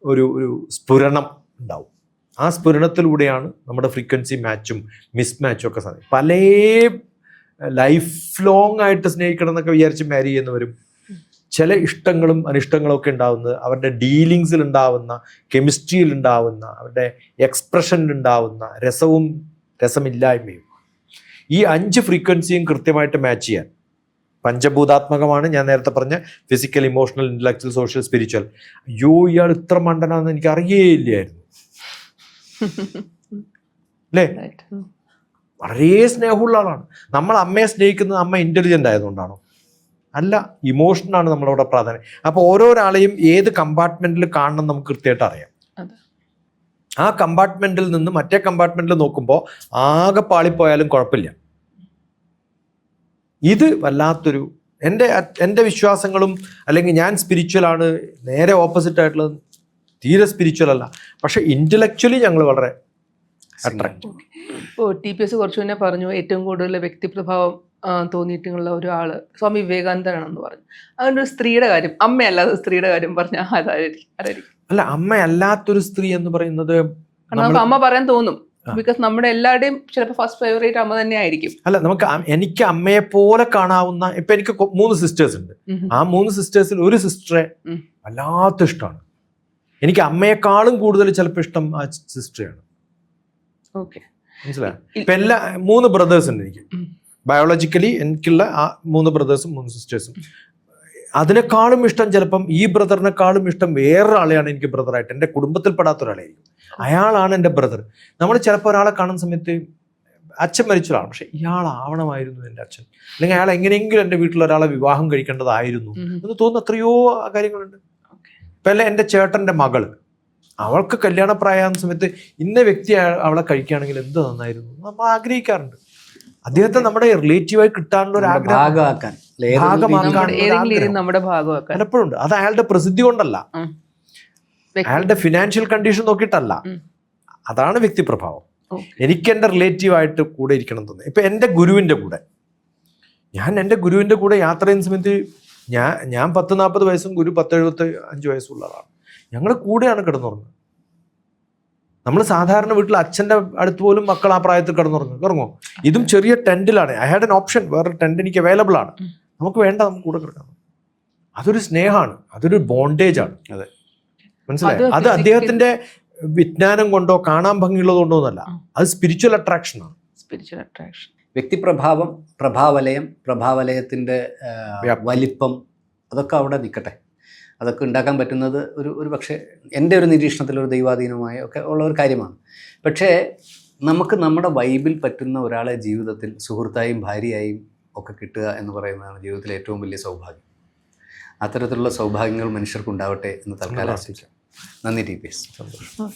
ഒരു സ്ഫുരണം ഉണ്ടാവും. ആ സ്ഫുരണത്തിലൂടെയാണ് നമ്മുടെ ഫ്രീക്വൻസി മാച്ചും മിസ്മാച്ചും ഒക്കെ സാധിക്കും. പല ലൈഫ് ലോങ് ആയിട്ട് സ്നേഹിക്കണം എന്നൊക്കെ വിചാരിച്ച് മാരി ചെയ്യുന്നവരും ചില ഇഷ്ടങ്ങളും അനിഷ്ടങ്ങളും ഒക്കെ ഉണ്ടാവുന്നത് അവരുടെ ഡീലിങ്സിൽ ഉണ്ടാവുന്ന, കെമിസ്ട്രിയിൽ ഉണ്ടാവുന്ന, അവരുടെ എക്സ്പ്രഷനിൽ ഉണ്ടാവുന്ന രസവും രസമില്ലായ്മയും. ഈ 5 ഫ്രീക്വൻസിയും കൃത്യമായിട്ട് മാച്ച് ചെയ്യാൻ പഞ്ചഭൂതാത്മകമാണ്. ഞാൻ നേരത്തെ പറഞ്ഞ physical, emotional, intellectual, social, spiritual. അയ്യോ ഇയാൾ ഇത്ര മണ്ടനാന്ന് എനിക്ക് അറിയേയില്ലായിരുന്നു അല്ലേ? വളരെ സ്നേഹമുള്ള ആളാണ്. നമ്മൾ അമ്മയെ സ്നേഹിക്കുന്നത് അമ്മ ഇന്റലിജന്റ് ആയതുകൊണ്ടാണോ? അല്ല, ഇമോഷനാണ് നമ്മളവിടെ പ്രാധാന്യം. അപ്പോൾ ഓരോരാളെയും ഏത് കമ്പാർട്ട്മെന്റിൽ കാണണം നമുക്ക് കൃത്യമായിട്ട് അറിയാം. ആ കമ്പാർട്ട്മെന്റിൽ നിന്ന് മറ്റേ കമ്പാർട്ട്മെന്റിൽ നോക്കുമ്പോൾ ആകെ പാളിപ്പോയാലും കുഴപ്പമില്ല. ഇത് വല്ലാത്തൊരു എൻ്റെ വിശ്വാസങ്ങളും അല്ലെങ്കിൽ ഞാൻ സ്പിരിച്വലാണ്, നേരെ ഓപ്പോസിറ്റ് ആയിട്ടുള്ളത് തീരെ സ്പിരിച്വൽ അല്ല. പക്ഷെ ഇന്റലക്ച്വലി ഞങ്ങൾ വളരെ അട്രാക്ട്. ഇപ്പോൾ TPS കുറച്ചു മുന്നേ പറഞ്ഞു ഏറ്റവും കൂടുതൽ വ്യക്തിപ്രഭാവം തോന്നിയിട്ടുള്ള ഒരാള് സ്വാമി വിവേകാനന്ദനാണെന്ന് പറഞ്ഞു. അങ്ങനെ ഒരു സ്ത്രീയുടെ കാര്യം, അമ്മയല്ലാതെ സ്ത്രീയുടെ കാര്യം പറഞ്ഞാൽ ആരായിരിക്കും? അല്ല, അമ്മയല്ലാത്തൊരു സ്ത്രീ എന്ന് പറയുന്നത് നമുക്ക് അമ്മ പറയാൻ തോന്നും. ബിക്കോസ് നമ്മുടെ എല്ലാവരുടെയും ചിലപ്പോൾ ഫസ്റ്റ് ഫേവറേറ്റ് അമ്മ തന്നെ ആയിരിക്കും. അല്ല, എനിക്ക് അമ്മയെ പോലെ കാണാവുന്ന, ഇപ്പൊ എനിക്ക് 3 സിസ്റ്റേഴ്സ് ഉണ്ട്. ആ 3 സിസ്റ്റേഴ്സിൽ ഒരു സിസ്റ്ററെ വല്ലാത്ത ഇഷ്ടമാണ്. എനിക്ക് അമ്മയെക്കാളും കൂടുതൽ ചിലപ്പോൾ ഇഷ്ടം ആ സിസ്റ്ററെയാണ്. മനസ്സിലായി? ഇപ്പൊ 3 ബ്രദേഴ്സ് ഉണ്ട് എനിക്ക്. ബയോളജിക്കലി എനിക്കുള്ള ആ 3 ബ്രദേഴ്സും 3 സിസ്റ്റേഴ്സും. അതിനേക്കാളും ഇഷ്ടം ചിലപ്പം ഈ ബ്രദറിനെക്കാളും ഇഷ്ടം വേറൊരാളെയാണ് എനിക്ക് ബ്രദറായിട്ട്. എൻ്റെ കുടുംബത്തിൽപ്പെടാത്ത ഒരാളായിരിക്കും, അയാളാണ് എൻ്റെ ബ്രദർ. നമ്മൾ ചിലപ്പോൾ ഒരാളെ കാണുന്ന സമയത്ത് അച്ഛൻ മരിച്ചതാണ്, പക്ഷെ ഇയാളാവണമായിരുന്നു എൻ്റെ അച്ഛൻ, അല്ലെങ്കിൽ അയാൾ എങ്ങനെയെങ്കിലും എൻ്റെ വീട്ടിൽ ഒരാളെ വിവാഹം കഴിക്കേണ്ടതായിരുന്നു എന്ന് തോന്നുന്ന എത്രയോ കാര്യങ്ങളുണ്ട്. ഇപ്പം അല്ല, എൻ്റെ ചേട്ടൻ്റെ മകള്, അവൾക്ക് കല്യാണപ്രായമാകുന്ന സമയത്ത് ഇന്ന വ്യക്തി അവളെ കഴിക്കുകയാണെങ്കിൽ എന്ത് നന്നായിരുന്നു നമ്മൾ ആഗ്രഹിക്കാറുണ്ട്. അദ്ദേഹത്തെ നമ്മുടെ റിലേറ്റീവായി കിട്ടാനുള്ള ഒരു ആഗ്രഹം പലപ്പോഴും ഉണ്ട്. അത് അയാളുടെ പ്രസിദ്ധി കൊണ്ടല്ല, അയാളുടെ ഫിനാൻഷ്യൽ കണ്ടീഷൻ നോക്കിയിട്ടല്ല. അതാണ് വ്യക്തിപ്രഭാവം. എനിക്ക് എൻ്റെ റിലേറ്റീവായിട്ട് കൂടെ ഇരിക്കണം തോന്നുന്നു. ഇപ്പം എൻ്റെ ഗുരുവിൻ്റെ കൂടെ, ഞാൻ എൻ്റെ ഗുരുവിൻ്റെ കൂടെ യാത്ര ചെയ്യുന്ന സമയത്ത് ഞാൻ 10-40 വയസ്സും ഗുരു 10-75 വയസ്സുള്ള ആളാണ്. ഞങ്ങൾ കൂടെയാണ് കിടന്നുറങ്ങുന്നത്. നമ്മൾ സാധാരണ വീട്ടിൽ അച്ഛൻ്റെ അടുത്ത് പോലും മക്കൾ ആ പ്രായത്തിൽ കിടന്നുറങ്ങുമോ? ഇതും ചെറിയ ടെൻറ്റിലാണ്. ഐ ഹാഡ് എൻ ഓപ്ഷൻ, വേറെ ടെൻറ്റ് എനിക്ക് അവൈലബിൾ ആണ്, നമുക്ക് വേണ്ട, നമുക്ക് കൂടെ കിടക്കാം. അതൊരു സ്നേഹമാണ്, അതൊരു ബോണ്ടേജ് ആണ്. അതെ, മനസ്സിലായി? അത് അദ്ദേഹത്തിന്റെ വിജ്ഞാനം കൊണ്ടോ കാണാൻ ഭംഗിയുള്ളത് കൊണ്ടോ ഒന്നല്ല, അത് സ്പിരിച്വൽ അട്രാക്ഷനാണ്. സ്പിരിച്വൽ അട്രാക്ഷൻ, വ്യക്തിപ്രഭാവം, പ്രഭാവലയം, പ്രഭാവലയത്തിൻ്റെ വലിപ്പം, അതൊക്കെ അവിടെ നിൽക്കട്ടെ. അതൊക്കെ ഉണ്ടാക്കാൻ പറ്റുന്നത് ഒരു പക്ഷേ എൻ്റെ ഒരു നിരീക്ഷണത്തിൽ ഒരു ദൈവാധീനമായ ഒക്കെ ഉള്ള ഒരു കാര്യമാണ്. പക്ഷേ നമുക്ക് നമ്മുടെ വൈബിൽ പറ്റുന്ന ഒരാളെ ജീവിതത്തിൽ സുഹൃത്തായും ഭാര്യയായും ഒക്കെ കിട്ടുക എന്ന് പറയുന്നതാണ് ജീവിതത്തിലെ ഏറ്റവും വലിയ സൗഭാഗ്യം. അത്തരത്തിലുള്ള സൗഭാഗ്യങ്ങൾ മനുഷ്യർക്കുണ്ടാവട്ടെ എന്ന് തൽക്കാലം ആശംസിക്കാം. നന്ദി TPS. സന്തോഷം.